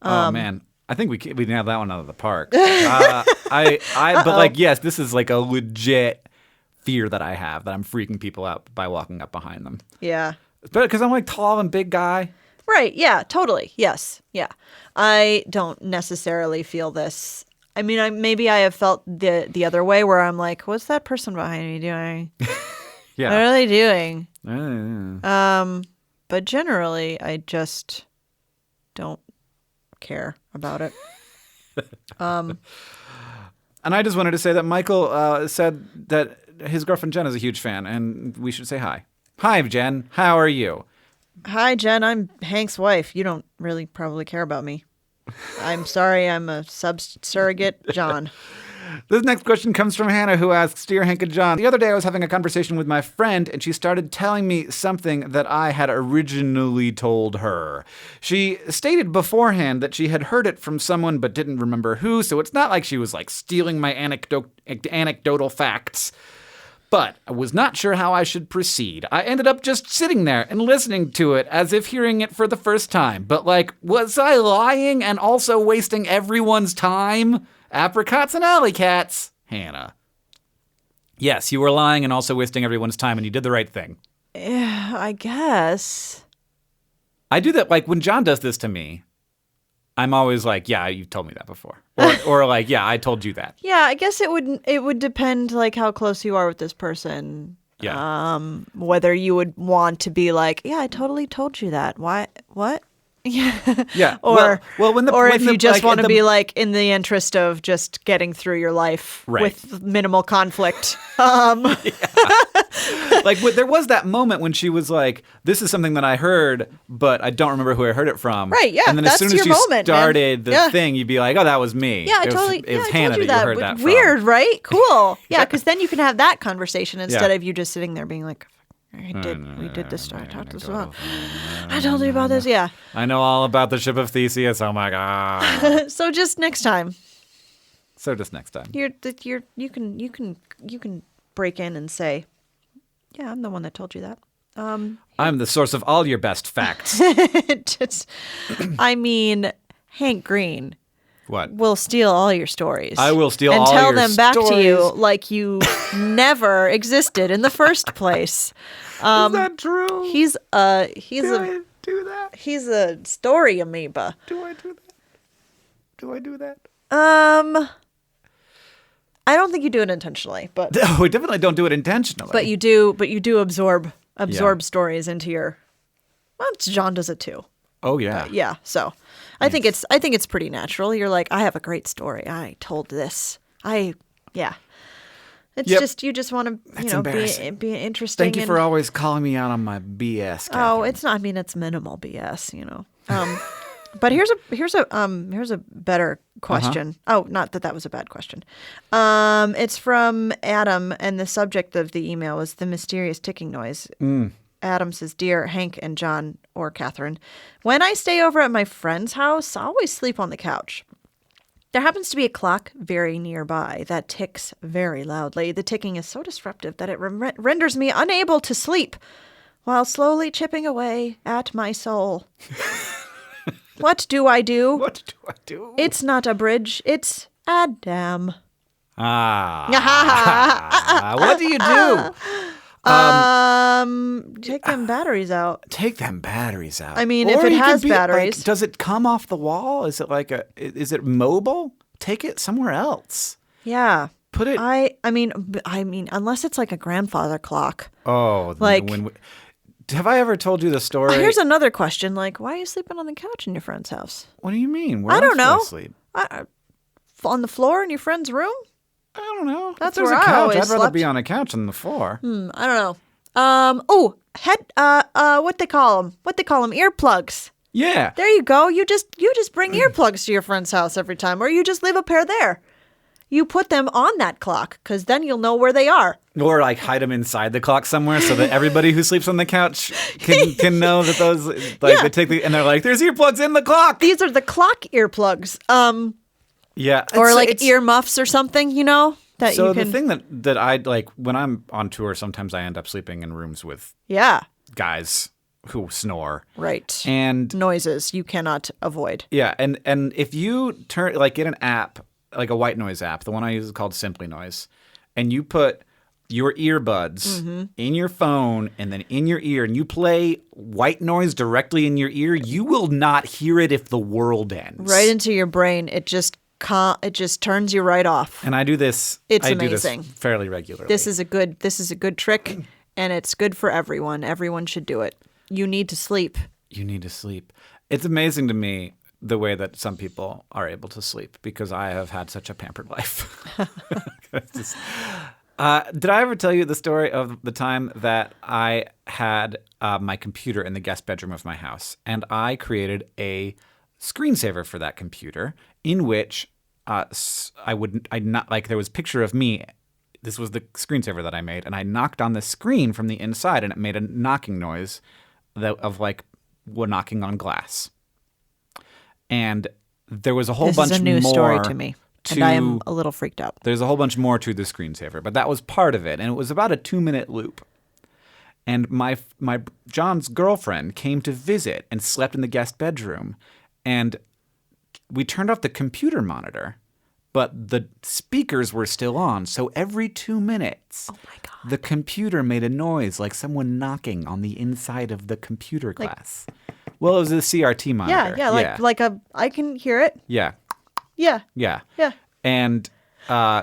Oh man. I think we nailed that one out of the park. But like, yes, this is like a legit fear that I have, that I'm freaking people out by walking up behind them. Yeah. But because I'm like tall and big guy. Right. Yeah, totally. Yes. Yeah. I don't necessarily feel this. I mean, maybe I have felt the other way where I'm like, what's that person behind me doing? Yeah. What are they doing? Yeah. But generally, I just don't care about it. And I just wanted to say that Michael said that his girlfriend Jen is a huge fan, and we should say hi. Hi, Jen. How are you? Hi, Jen. I'm Hank's wife. You don't really probably care about me. I'm sorry. I'm a surrogate John. This next question comes from Hannah, who asks, Dear Hank and John, the other day I was having a conversation with my friend, and she started telling me something that I had originally told her. She stated beforehand that she had heard it from someone but didn't remember who, so it's not like she was like stealing my anecdotal facts. But I was not sure how I should proceed. I ended up just sitting there and listening to it as if hearing it for the first time. But like, was I lying and also wasting everyone's time? Apricots and alley cats, Hannah. Yes, you were lying and also wasting everyone's time, and you did the right thing. Yeah, I guess. I do that, like, when John does this to me, I'm always like, yeah, you've told me that before. Or like, yeah, I told you that. Yeah, I guess it would depend like how close you are with this person. Yeah. Whether you would want to be like, yeah, I totally told you that. Why? What? Yeah. Yeah. Or if you just like, want to be like in the interest of just getting through your life with minimal conflict. Like there was that moment when she was like, "This is something that I heard, but I don't remember who I heard it from." Right? Yeah. And then as soon as your you moment, started the thing, you'd be like, "Oh, that was me." Yeah, It was Hannah I told you that you heard that from. Weird, right? Cool. Yeah, because then you can have that conversation instead of you just sitting there being like, we did this. I talked this about. I told you about this. Yeah. I know all about the ship of Theseus. Oh my god. So just next time. So just next time. You can break in and say, yeah, I'm the one that told you that. I'm the source of all your best facts. I mean, Hank Green. What? Will steal all your stories. I will steal all your stories. And tell them back to you like you never existed in the first place. Is that true? He's I do that? He's a story amoeba. Do I do that? Do I do that? I don't think you do it intentionally, but no, we definitely don't do it intentionally. But you do absorb stories into your. Well, John does it too. Oh yeah. Yeah. So, I think it's pretty natural. You're like, I have a great story. I told this. It's just you just want to be interesting. Thank you for always calling me out on my BS. Catherine. Oh, it's not. I mean, it's minimal BS. But here's a better question. Oh, not that was a bad question. It's from Adam, and the subject of the email is the mysterious ticking noise. Adam says, Dear Hank and John or Catherine, when I stay over at my friend's house, I always sleep on the couch. There happens to be a clock very nearby that ticks very loudly. The ticking is so disruptive that it renders me unable to sleep while slowly chipping away at my soul. What do I do? What do I do? It's not a bridge. It's Adam. What do you do? Take them batteries out. Take them batteries out. I mean, if it has batteries. Like, does it come off the wall? Is it mobile? Take it somewhere else. Yeah. Put it. I mean, unless it's like a grandfather clock. Oh, like. Have I ever told you the story? Here's another question. Like, why are you sleeping on the couch in your friend's house? What do you mean? Where I don't know. I sleep? On the floor in your friend's room? I don't know. That's if there's where a couch, I always I'd rather slept. be on a couch than the floor. I don't know. What they call them? Earplugs. Yeah. There you go. You just bring earplugs to your friend's house every time, or you just leave a pair there. You put them on that clock, because then you'll know where they are. Or like hide them inside the clock somewhere so that everybody who sleeps on the couch can know that those they take and they're like, there's earplugs in the clock. These are the clock earplugs. Yeah. Or like ear muffs or something, that so you can. the thing that I like when I'm on tour, sometimes I end up sleeping in rooms with guys who snore. Right. And noises you cannot avoid. Yeah, and if you get an app, like a white noise app, the one I use is called Simply Noise, and you put your earbuds in your phone and then in your ear, and you play white noise directly in your ear, you will not hear it if the world ends. Right into your brain. It just turns you right off. And I do this. It's Do amazing. this fairly regularly. This is a good trick, and it's good for everyone. Everyone should do it. You need to sleep. You need to sleep. It's amazing to me the way that some people are able to sleep, because I have had such a pampered life. Did I ever tell you the story of the time that I had my computer in the guest bedroom of my house, and I created a screensaver for that computer in which I not like there was a picture of me. This was the screensaver that I made, and I knocked on the screen from the inside, and it made a knocking noise of like we're knocking on glass. And there was a whole bunch more. This is a new story to me, and I am a little freaked out. There's a whole bunch more to the screensaver, but that was part of it, and it was about a 2-minute loop. And my John's girlfriend came to visit and slept in the guest bedroom, and we turned off the computer monitor, but the speakers were still on. So every 2 minutes, oh my God, the computer made a noise like someone knocking on the inside of the computer glass. Well, it was a CRT monitor. Yeah, I can hear it. Yeah. Yeah. Yeah. Yeah. And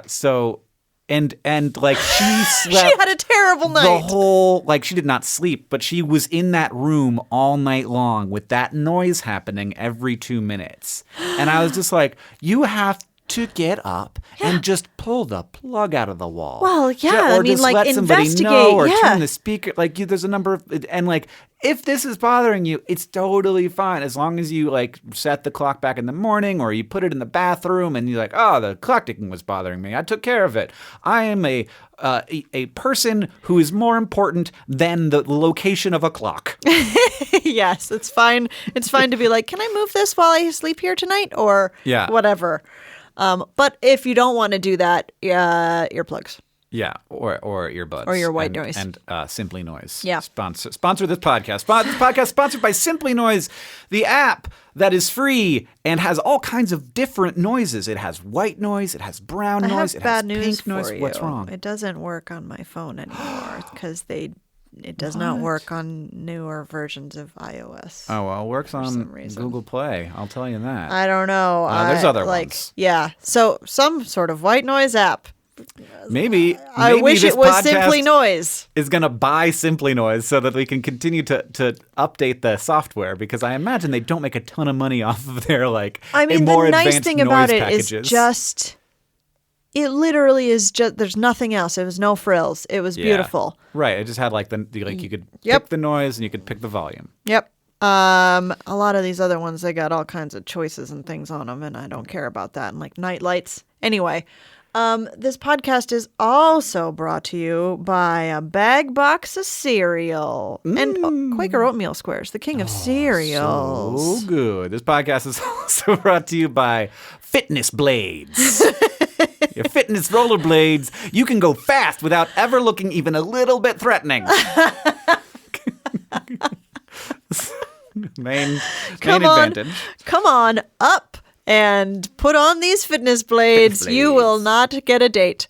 so and like she slept. She had a terrible night. The whole she did not sleep, but she was in that room all night long with that noise happening every 2 minutes. And I was just like, you have to get up and just pull the plug out of the wall. Well, yeah, or just let somebody investigate. know, or yeah. turn the speaker. There's a number of, and if this is bothering you, it's totally fine as long as you set the clock back in the morning, or you put it in the bathroom, and you're like, oh, the clock ticking was bothering me. I took care of it. I am a person who is more important than the location of a clock. Yes, it's fine. It's fine to be like, can I move this while I sleep here tonight, or whatever. But if you don't want to do that, earplugs. Yeah, or earbuds. Or your white noise. And Simply Noise. Yeah. Sponsor this podcast. This podcast sponsored by Simply Noise, the app that is free and has all kinds of different noises. It has white noise, it has brown noise, it has pink noise. What's wrong? It doesn't work on my phone anymore because it does not work on newer versions of iOS. Oh, well, it works on Google Play. I'll tell you that. I don't know. There's other ones. Yeah. So some sort of white noise app. Maybe I wish it was Simply Noise. Is going to buy Simply Noise so that we can continue to update the software, because I imagine they don't make a ton of money off of their more the nice advanced thing noise about packages. it is just it literally is just there's nothing else. It was no frills. It was beautiful. Right. It just had you could pick the noise and you could pick the volume. Yep. A lot of these other ones, they got all kinds of choices and things on them, and I don't care about that. And night lights. Anyway, this podcast is also brought to you by a bag box of cereal and Quaker Oatmeal Squares, the king of cereals. So good. This podcast is also brought to you by Fitness Blades. Your fitness rollerblades, you can go fast without ever looking even a little bit threatening. main advantage. Come on up and put on these fitness blades. You will not get a date.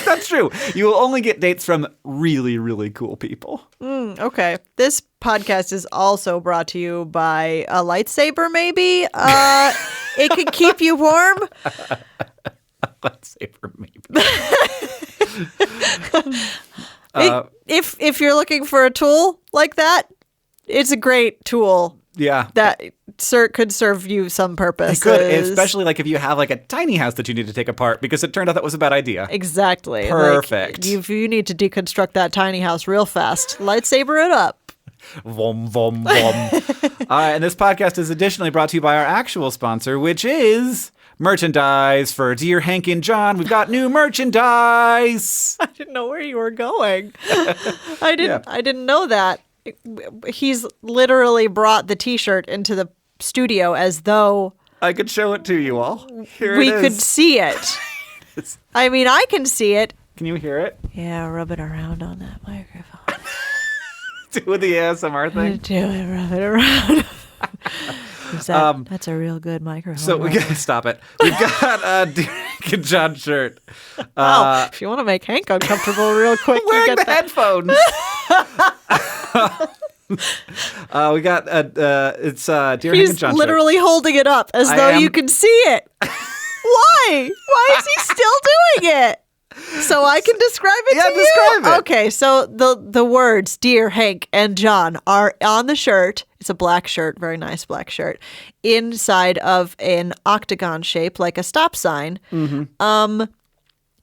That's true. You will only get dates from really, really cool people. Okay. This podcast is also brought to you by a lightsaber, maybe. It can keep you warm. Lightsaber, maybe. If you're looking for a tool like that, it's a great tool. Yeah. That could serve you some purpose. It could, especially if you have a tiny house that you need to take apart, because it turned out that was a bad idea. Exactly. Perfect. If you need to deconstruct that tiny house real fast, lightsaber it up. Vom, vom, vom. And this podcast is additionally brought to you by our actual sponsor, which is merchandise for Dear Hank and John. We've got new merchandise. I didn't know where you were going. I didn't know that. He's literally brought the T-shirt into the studio as though I could show it to you all. Here we it is. could see it. I mean, I can see it. Can you hear it? Yeah, rub it around on that microphone. Do the ASMR thing. Do it, rub it around. That's a real good microphone. So we gotta stop it. We've got a Dear Hank and John shirt. If you want to make Hank uncomfortable real quick, I'm wearing you get the headphones. We got it's Dear Hank and John. He's literally shirt. holding it up as though you can see it. Why? Why is he still doing it? So I can describe it to you? Describe it. Okay, so the words Dear Hank and John are on the shirt. It's a black shirt, very nice black shirt, inside of an octagon shape like a stop sign. Mm-hmm.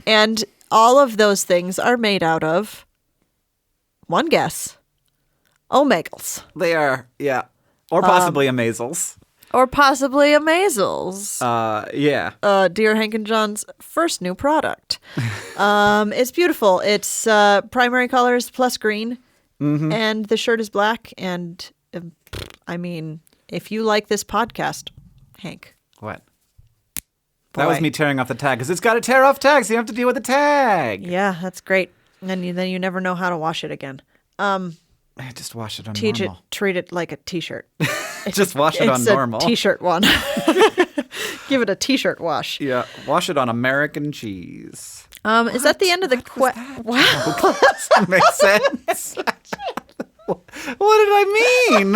And all of those things are made out of, one guess, omegals. They are, yeah. Or possibly amazels. Or possibly a measles. Yeah. Dear Hank and John's first new product. It's beautiful. It's primary colors plus green, and the shirt is black. And I mean, if you like this podcast, Hank. What? That was me tearing off the tag because it's got to tear off tags. So you have to deal with the tag. Yeah, that's great. And then you never know how to wash it again. Just wash it on normal. Treat it like a T-shirt. Just wash it on normal. It's a T-shirt one. Give it a T-shirt wash. Yeah, wash it on American cheese. Is that the end of the Wow. Doesn't make sense. What did I mean?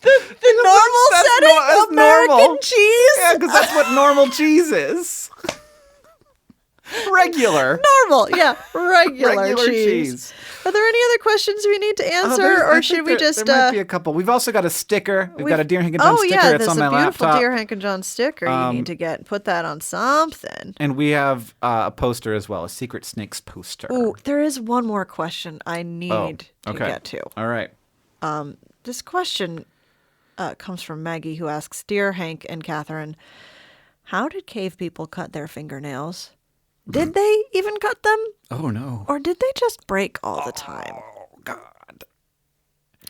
the normal setting of American normal. cheese? Yeah, because that's what normal cheese is. Regular. Normal, yeah. Regular cheese. Are there any other questions we need to answer, or should we just... There might be a couple. We've also got a sticker. We've got a Dear Hank and John sticker. Yeah, it's on my laptop. there's a beautiful Dear Hank and John sticker you need to put that on something. And we have a poster as well, a Secret Snakes poster. Ooh, there is one more question I need to get to. All right. This question comes from Maggie, who asks, Dear Hank and Catherine, how did cave people cut their fingernails? Did they even cut them? Oh, no. Or did they just break all the time? Oh, God.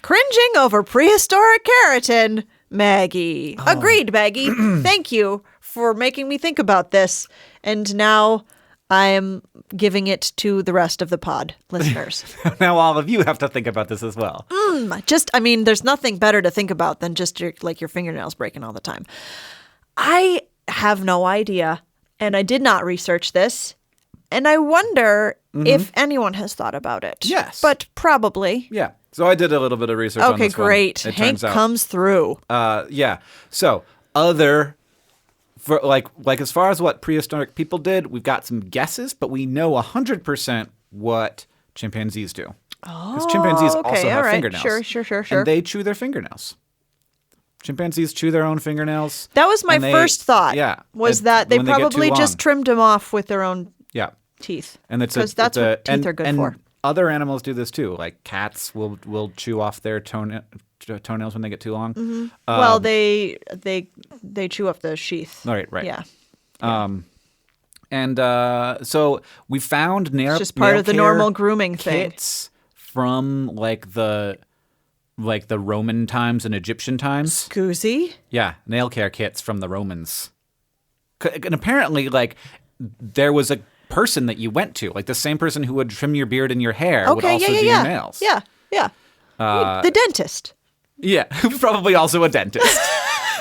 Cringing over prehistoric keratin, Maggie. Oh. Agreed, Maggie. Thank you for making me think about this. And now I am giving it to the rest of the pod listeners. Now all of you have to think about this as well. There's nothing better to think about than just your fingernails breaking all the time. I have no idea. And I did not research this. And I wonder if anyone has thought about it. Yes. But probably. Yeah. So I did a little bit of research on this one. Okay, great. Hank comes through. Yeah. So as far as what prehistoric people did, we've got some guesses, but we know 100% what chimpanzees do. Oh, because chimpanzees also have fingernails. Sure. And they chew their fingernails. Chimpanzees chew their own fingernails. That was my first thought. Yeah. Was that they probably just trimmed them off with their own teeth. And because that's what teeth are good for. And other animals do this too. Like cats will chew off their toenails when they get too long. Mm-hmm. Well, they chew up the sheath. Right. Yeah. So we found nail. It's just part of the normal grooming thing. Kits from like the Roman times and Egyptian times. Scoozy? Yeah, nail care kits from the Romans. And apparently, there was a person that you went to, like the same person who would trim your beard and your hair would also do your nails. Yeah. The dentist. Yeah, probably also a dentist.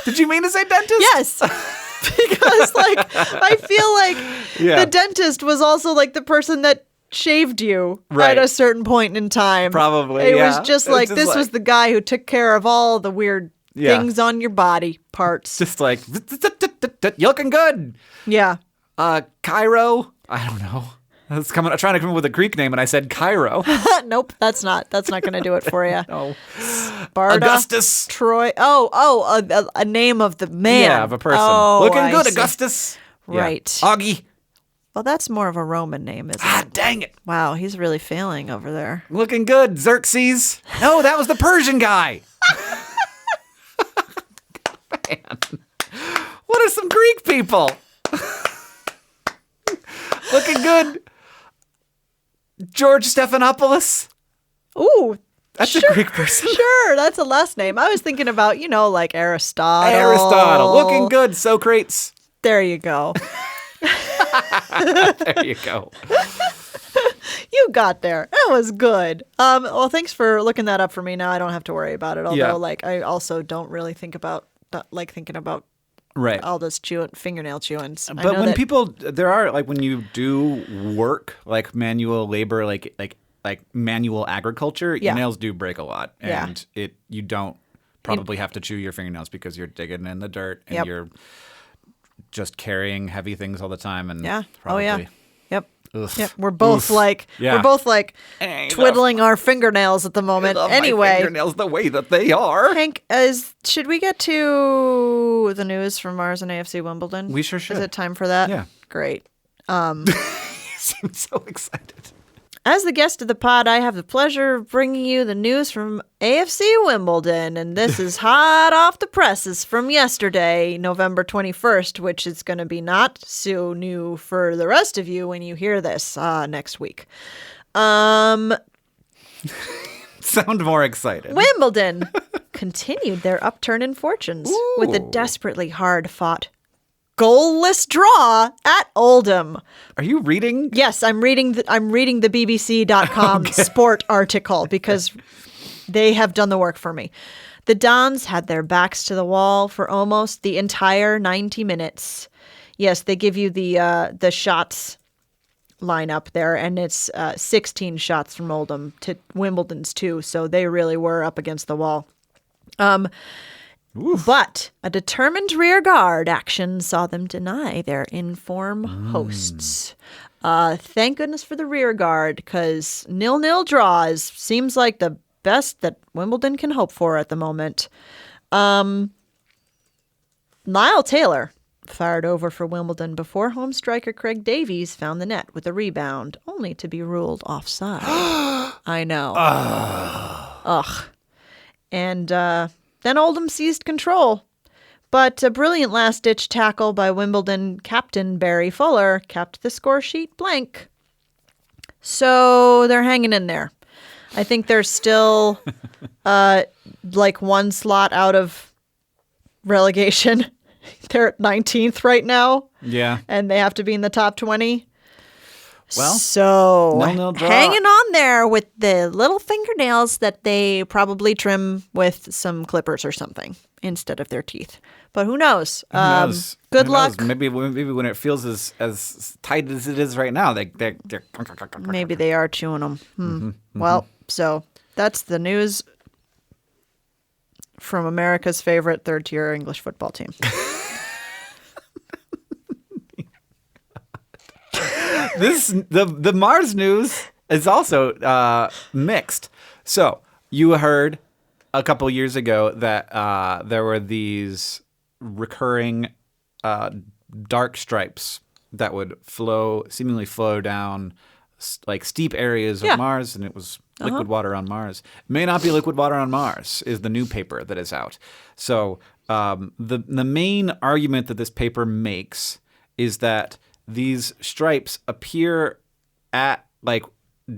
Did you mean to say dentist? Yes. Because, I feel like the dentist was also, the person that shaved you at a certain point in time. Probably, It was just this was the guy who took care of all the weird things on your body parts. Just you're looking good. Yeah. Cairo? I don't know. I'm trying to come up with a Greek name, and I said Cairo. Nope, that's not going to do it for you. No. Sparta, Augustus. Troy. A name of the man. Yeah, of a person. Looking good, Augustus. Right. Yeah. Augie. Well, that's more of a Roman name, isn't it? Dang it. Wow, he's really failing over there. Looking good, Xerxes. No, that was the Persian guy. Man. What are some Greek people? Looking good. George Stephanopoulos. Ooh. That's a Greek person. Sure, that's a last name. I was thinking about, like Aristotle. Aristotle. Looking good, Socrates. There you go. There you go. You got there. That was good. Well, thanks for looking that up for me. Now I don't have to worry about it. Although, I also don't really think about thinking about all this fingernail chewing. But when there are when you do work like manual labor, like manual agriculture, your nails do break a lot, and you don't probably have to chew your fingernails because you're digging in the dirt and you're just carrying heavy things all the time, and probably. Yep. Ugh. Yep. We're both twiddling our fingernails at the moment. Anyway, my fingernails the way that they are. Hank, should we get to the news from Mars and AFC Wimbledon? We sure should. Is it time for that? Yeah. Great. You seem so excited. As the guest of the pod, I have the pleasure of bringing you the news from AFC Wimbledon, and this is hot off the presses from yesterday, November 21st, which is going to be not so new for the rest of you when you hear this next week. Sound more excited. Wimbledon continued their upturn in fortunes with a desperately hard-fought goalless draw at Oldham. Are you reading? Yes, I'm reading the BBC.com sport article because they have done the work for me. The Dons had their backs to the wall for almost the entire 90 minutes. Yes, they give you the shots lineup there, and it's 16 shots from Oldham to Wimbledon's 2, so they really were up against the wall. But a determined rear guard action saw them deny their in-form hosts. Thank goodness for the rear guard, because 0-0 draws seems like the best that Wimbledon can hope for at the moment. Niall Taylor fired over for Wimbledon before home striker Craig Davies found the net with a rebound, only to be ruled offside. I know. Ugh. And then Oldham seized control. But a brilliant last-ditch tackle by Wimbledon captain Barry Fuller kept the score sheet blank. So they're hanging in there. I think they're still like one slot out of relegation. They're at 19th right now. Yeah. And they have to be in the top 20. Well, so 0-0 draw. Hanging on there with the little fingernails that they probably trim with some clippers or something instead of their teeth. But who knows? Good luck. Maybe when it feels as tight as it is right now, they're maybe they are chewing them. Well, so that's the news from America's favorite third-tier English football team. The Mars news is also mixed. So you heard a couple years ago that there were these recurring dark stripes that would seemingly flow down like steep areas of Mars, and it was liquid water on Mars. May not be liquid water on Mars is the new paper that is out. So the main argument that this paper makes is that these stripes appear at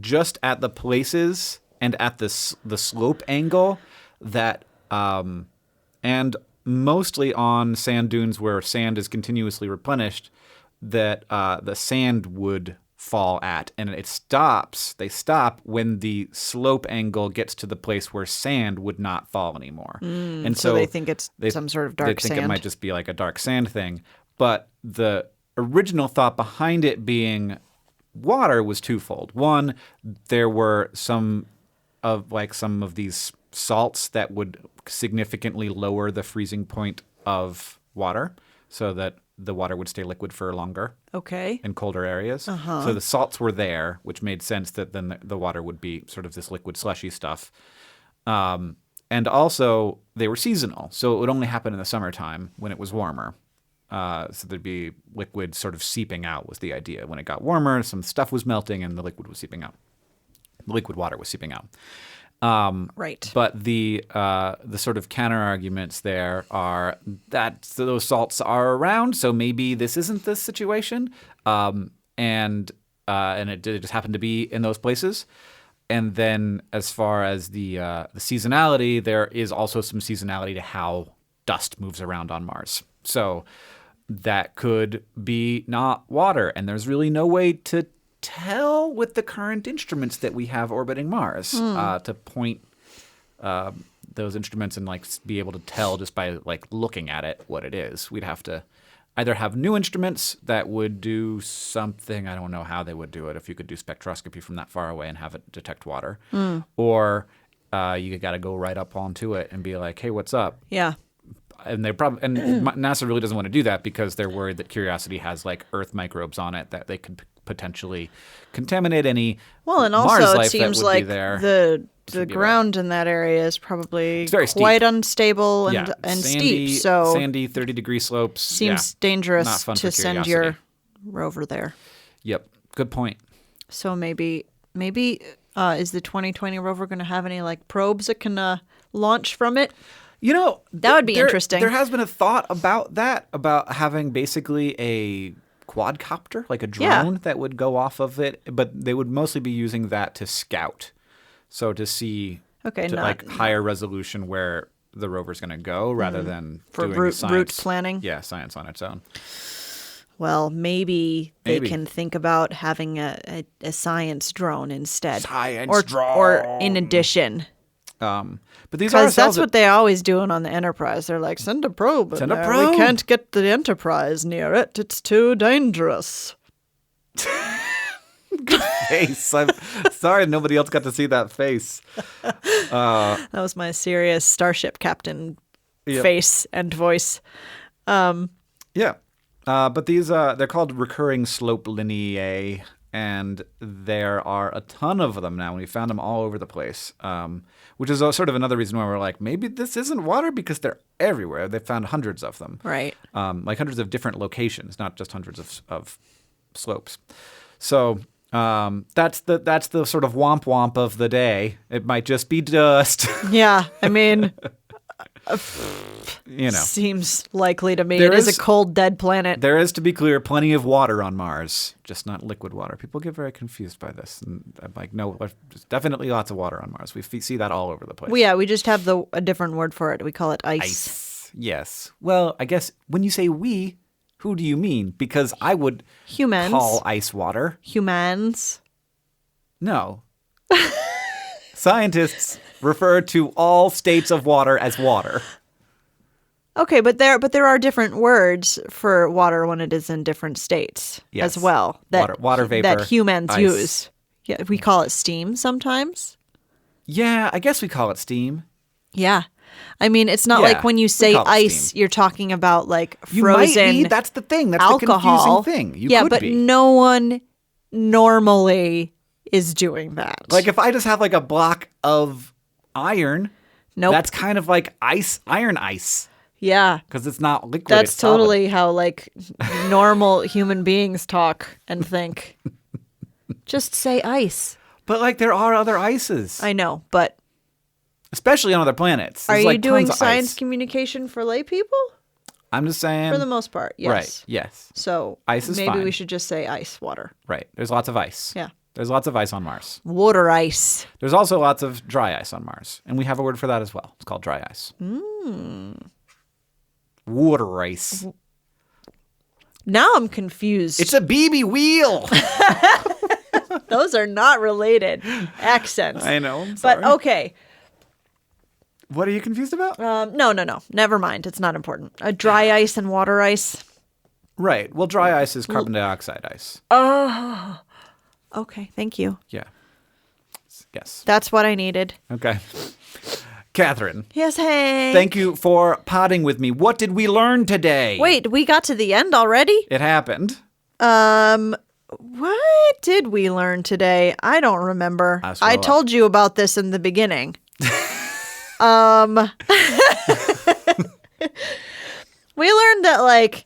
just at the places and at the slope angle that and mostly on sand dunes where sand is continuously replenished, that the sand would fall at, and they stop when the slope angle gets to the place where sand would not fall anymore. And so they think it's some sort of dark sand. They think it might just be like a dark sand thing. But the original thought behind it being water was twofold. One, there were some of these salts that would significantly lower the freezing point of water so that the water would stay liquid for longer. Okay. In colder areas. So the salts were there, which made sense that then the water would be sort of this liquid slushy stuff. And also they were seasonal. So it would only happen in the summertime when it was warmer. So there'd be liquid sort of seeping out was the idea. When it got warmer, some stuff was melting and the liquid was seeping out. The liquid water was seeping out. Right. But the sort of counter arguments there are that those salts are around, so maybe this isn't the situation, and it just happened to be in those places. And then as far as the seasonality, there is also some seasonality to how dust moves around on Mars. So that could be not water, and there's really no way to tell with the current instruments that we have orbiting Mars to point those instruments and be able to tell just by looking at it what it is. We'd have to either have new instruments that would do something. I don't know how they would do it if you could do spectroscopy from that far away and have it detect water, or you got to go right up onto it and be like, "Hey, what's up?" Yeah. And NASA really doesn't want to do that because they're worried that Curiosity has Earth microbes on it that they could potentially contaminate any and Mars also life it seems that would like be there. the ground in that area is probably very quite steep. Unstable and sandy, steep. So sandy 30-degree slopes. Seems Not dangerous fun to for send Curiosity. your rover there. Yep, good point. So maybe maybe is the 2020 rover going to have any like probes that can launch from it? You know, That would be interesting. There has been a thought about that, about having basically a quadcopter, like a drone that would go off of it, but they would mostly be using that to scout. So to see like higher resolution where the rover's going to go rather than for doing route science. planning. Yeah, science on its own. Well, maybe they can think about having a science drone instead. Drone. Or in addition. But these are Because that's what they always doing on the Enterprise. They're like, send a probe. Send a probe. We can't get the Enterprise near it. It's too dangerous. face. I'm sorry nobody else got to see that face. That was my serious Starship Captain face and voice. Yeah. But these they're called recurring slope lineae, and there are a ton of them now. We found them all over the place, which is sort of another reason why we're like, maybe this isn't water, because they're everywhere. They found hundreds of them. Right. Like hundreds of different locations, not just hundreds of slopes. So that's the sort of womp womp of the day. It might just be dust. Yeah, I mean, you know, seems likely to me. It is a cold, dead planet. There is, to be clear, plenty of water on Mars, just not liquid water. People get very confused by this. And I'm like, no, there's definitely lots of water on Mars. We see that all over the place. Well, yeah, we just have a different word for it. We call it ice. Yes. Well, I guess when you say we, who do you mean? Because I would call ice water. Humans. No. Scientists refer to all states of water as water. Okay, but there are different words for water when it is in different states as well. Water vapor. That humans ice. use. Yeah, we call it steam sometimes. Yeah, I guess we call it steam. Yeah. I mean, it's not like when you say ice, steam. You're talking about like frozen you might be, that's the thing. That's alcohol. The confusing thing. You yeah, could but be. no one normally is doing that. Like if I just have like a block of iron, nope. That's kind of like iron ice. Yeah. Because it's not liquid. That's it's totally how like normal human beings talk and think. Just say ice. But like there are other ices. I know, but especially on other planets. Are There's, you like, doing tons of science ice. communication for lay people? I'm just saying. For the most part, yes. Right, yes. So ice is maybe fine. we should just say ice water. Right. There's lots of ice. Yeah. There's lots of ice on Mars. Water ice. There's also lots of dry ice on Mars. And we have a word for that as well. It's called dry ice. Water ice. Now I'm confused. It's a BB wheel. Those are not related accents. I know. I'm sorry. But okay. What are you confused about? No. Never mind. It's not important. Dry ice and water ice. Right. Well, dry ice is carbon dioxide ice. Oh. Okay. Thank you. Yeah. Yes. That's what I needed. Okay. Catherine. Yes, hey. Thank you for potting with me. What did we learn today? Wait, we got to the end already? It happened. What did we learn today? I don't remember. I told you about this in the beginning. We learned that like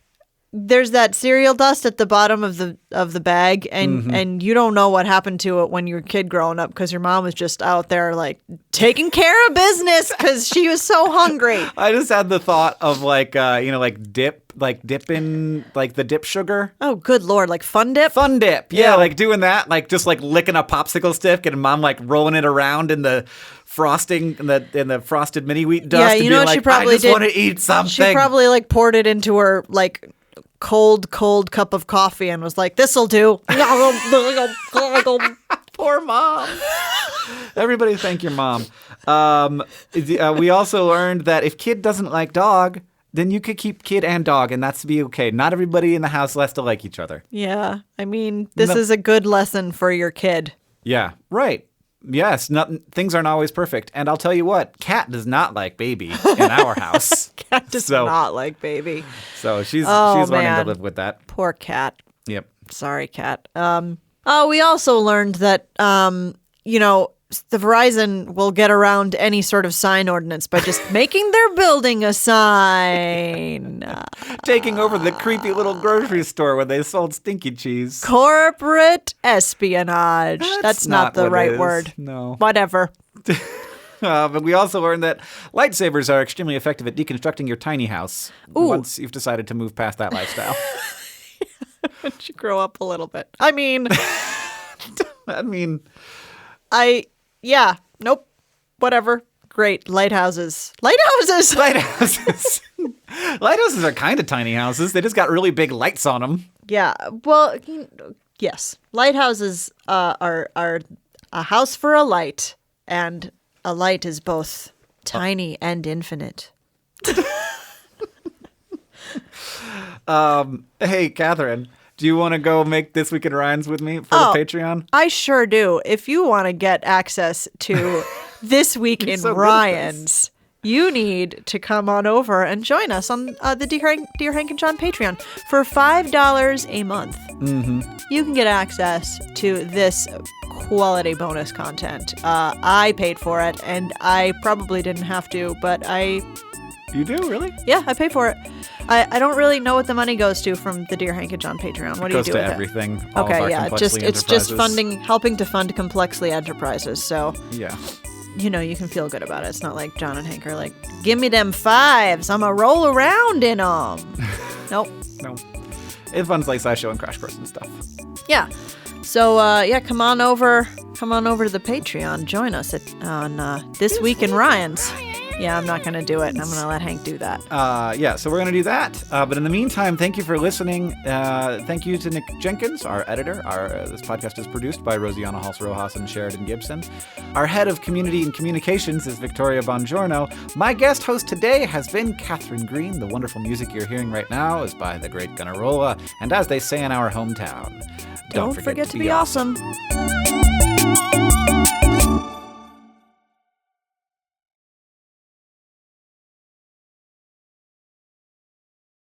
there's that cereal dust at the bottom of the bag, and you don't know what happened to it when you were a kid growing up because your mom was just out there like taking care of business because she was so hungry. I just had the thought of like dipping like the dip sugar. Oh, good Lord. Like Fun Dip? Fun Dip. Yeah, like doing that, like just like licking a popsicle stick and mom like rolling it around in the frosting in the frosted mini wheat dust. Yeah, and you being know what like, she probably I just want to eat something. She probably like poured it into her like cold cup of coffee and was like, this'll do. Poor mom. Everybody thank your mom. We also learned that if kid doesn't like dog, then you could keep kid and dog, and that's to be okay. Not everybody in the house has to like each other. Yeah. I mean, this is a good lesson for your kid. Yeah. Right. Yes. Things aren't always perfect. And I'll tell you what, Cat does not like baby in our house. Cat does not like baby. So she's learning man. to live with that. Poor Cat. Yep. Sorry, Cat. We also learned that, the Verizon will get around any sort of sign ordinance by just making their building a sign. Taking over the creepy little grocery store where they sold stinky cheese. Corporate espionage. That's not the what it right is. word. No. Whatever. But we also learned that lightsabers are extremely effective at deconstructing your tiny house once you've decided to move past that lifestyle. Once you grow up a little bit. I mean, yeah, nope, whatever. Great. Lighthouses. Lighthouses are kind of tiny houses. They just got really big lights on them. Yeah, well, yes. Lighthouses are a house for a light, and a light is both tiny and infinite. Hey, Catherine, do you want to go make This Week in Ryan's with me for the Patreon? I sure do. If you want to get access to This Week in so good at Ryan's, you need to come on over and join us on the Dear Hank and John Patreon for $5 a month. Mm-hmm. You can get access to this quality bonus content. I paid for it, and I probably didn't have to, but You do, really? Yeah, I pay for it. I don't really know what the money goes to from the Dear Hank and John Patreon. What do you do with it? Goes to everything. All of Okay, our yeah, Complexly it's just Enterprises. helping to fund Complexly Enterprises. So, Yeah. you know, you can feel good about it. It's not like John and Hank are like, give me them fives, I'ma roll around in them. Nope. No. It funds like SciShow and Crash Course and stuff. Yeah. So, yeah, come on over to the Patreon. Join us on This Week in Ryan's. Yeah, I'm not going to do it. I'm going to let Hank do that. Yeah, so we're going to do that. But in the meantime, thank you for listening. Thank you to Nick Jenkins, our editor. This podcast is produced by Rosianna Halse-Rojas and Sheridan Gibson. Our head of community and communications is Victoria Bongiorno. My guest host today has been Catherine Green. The wonderful music you're hearing right now is by the great Gunnarolla. And as they say in our hometown, Don't forget to be awesome.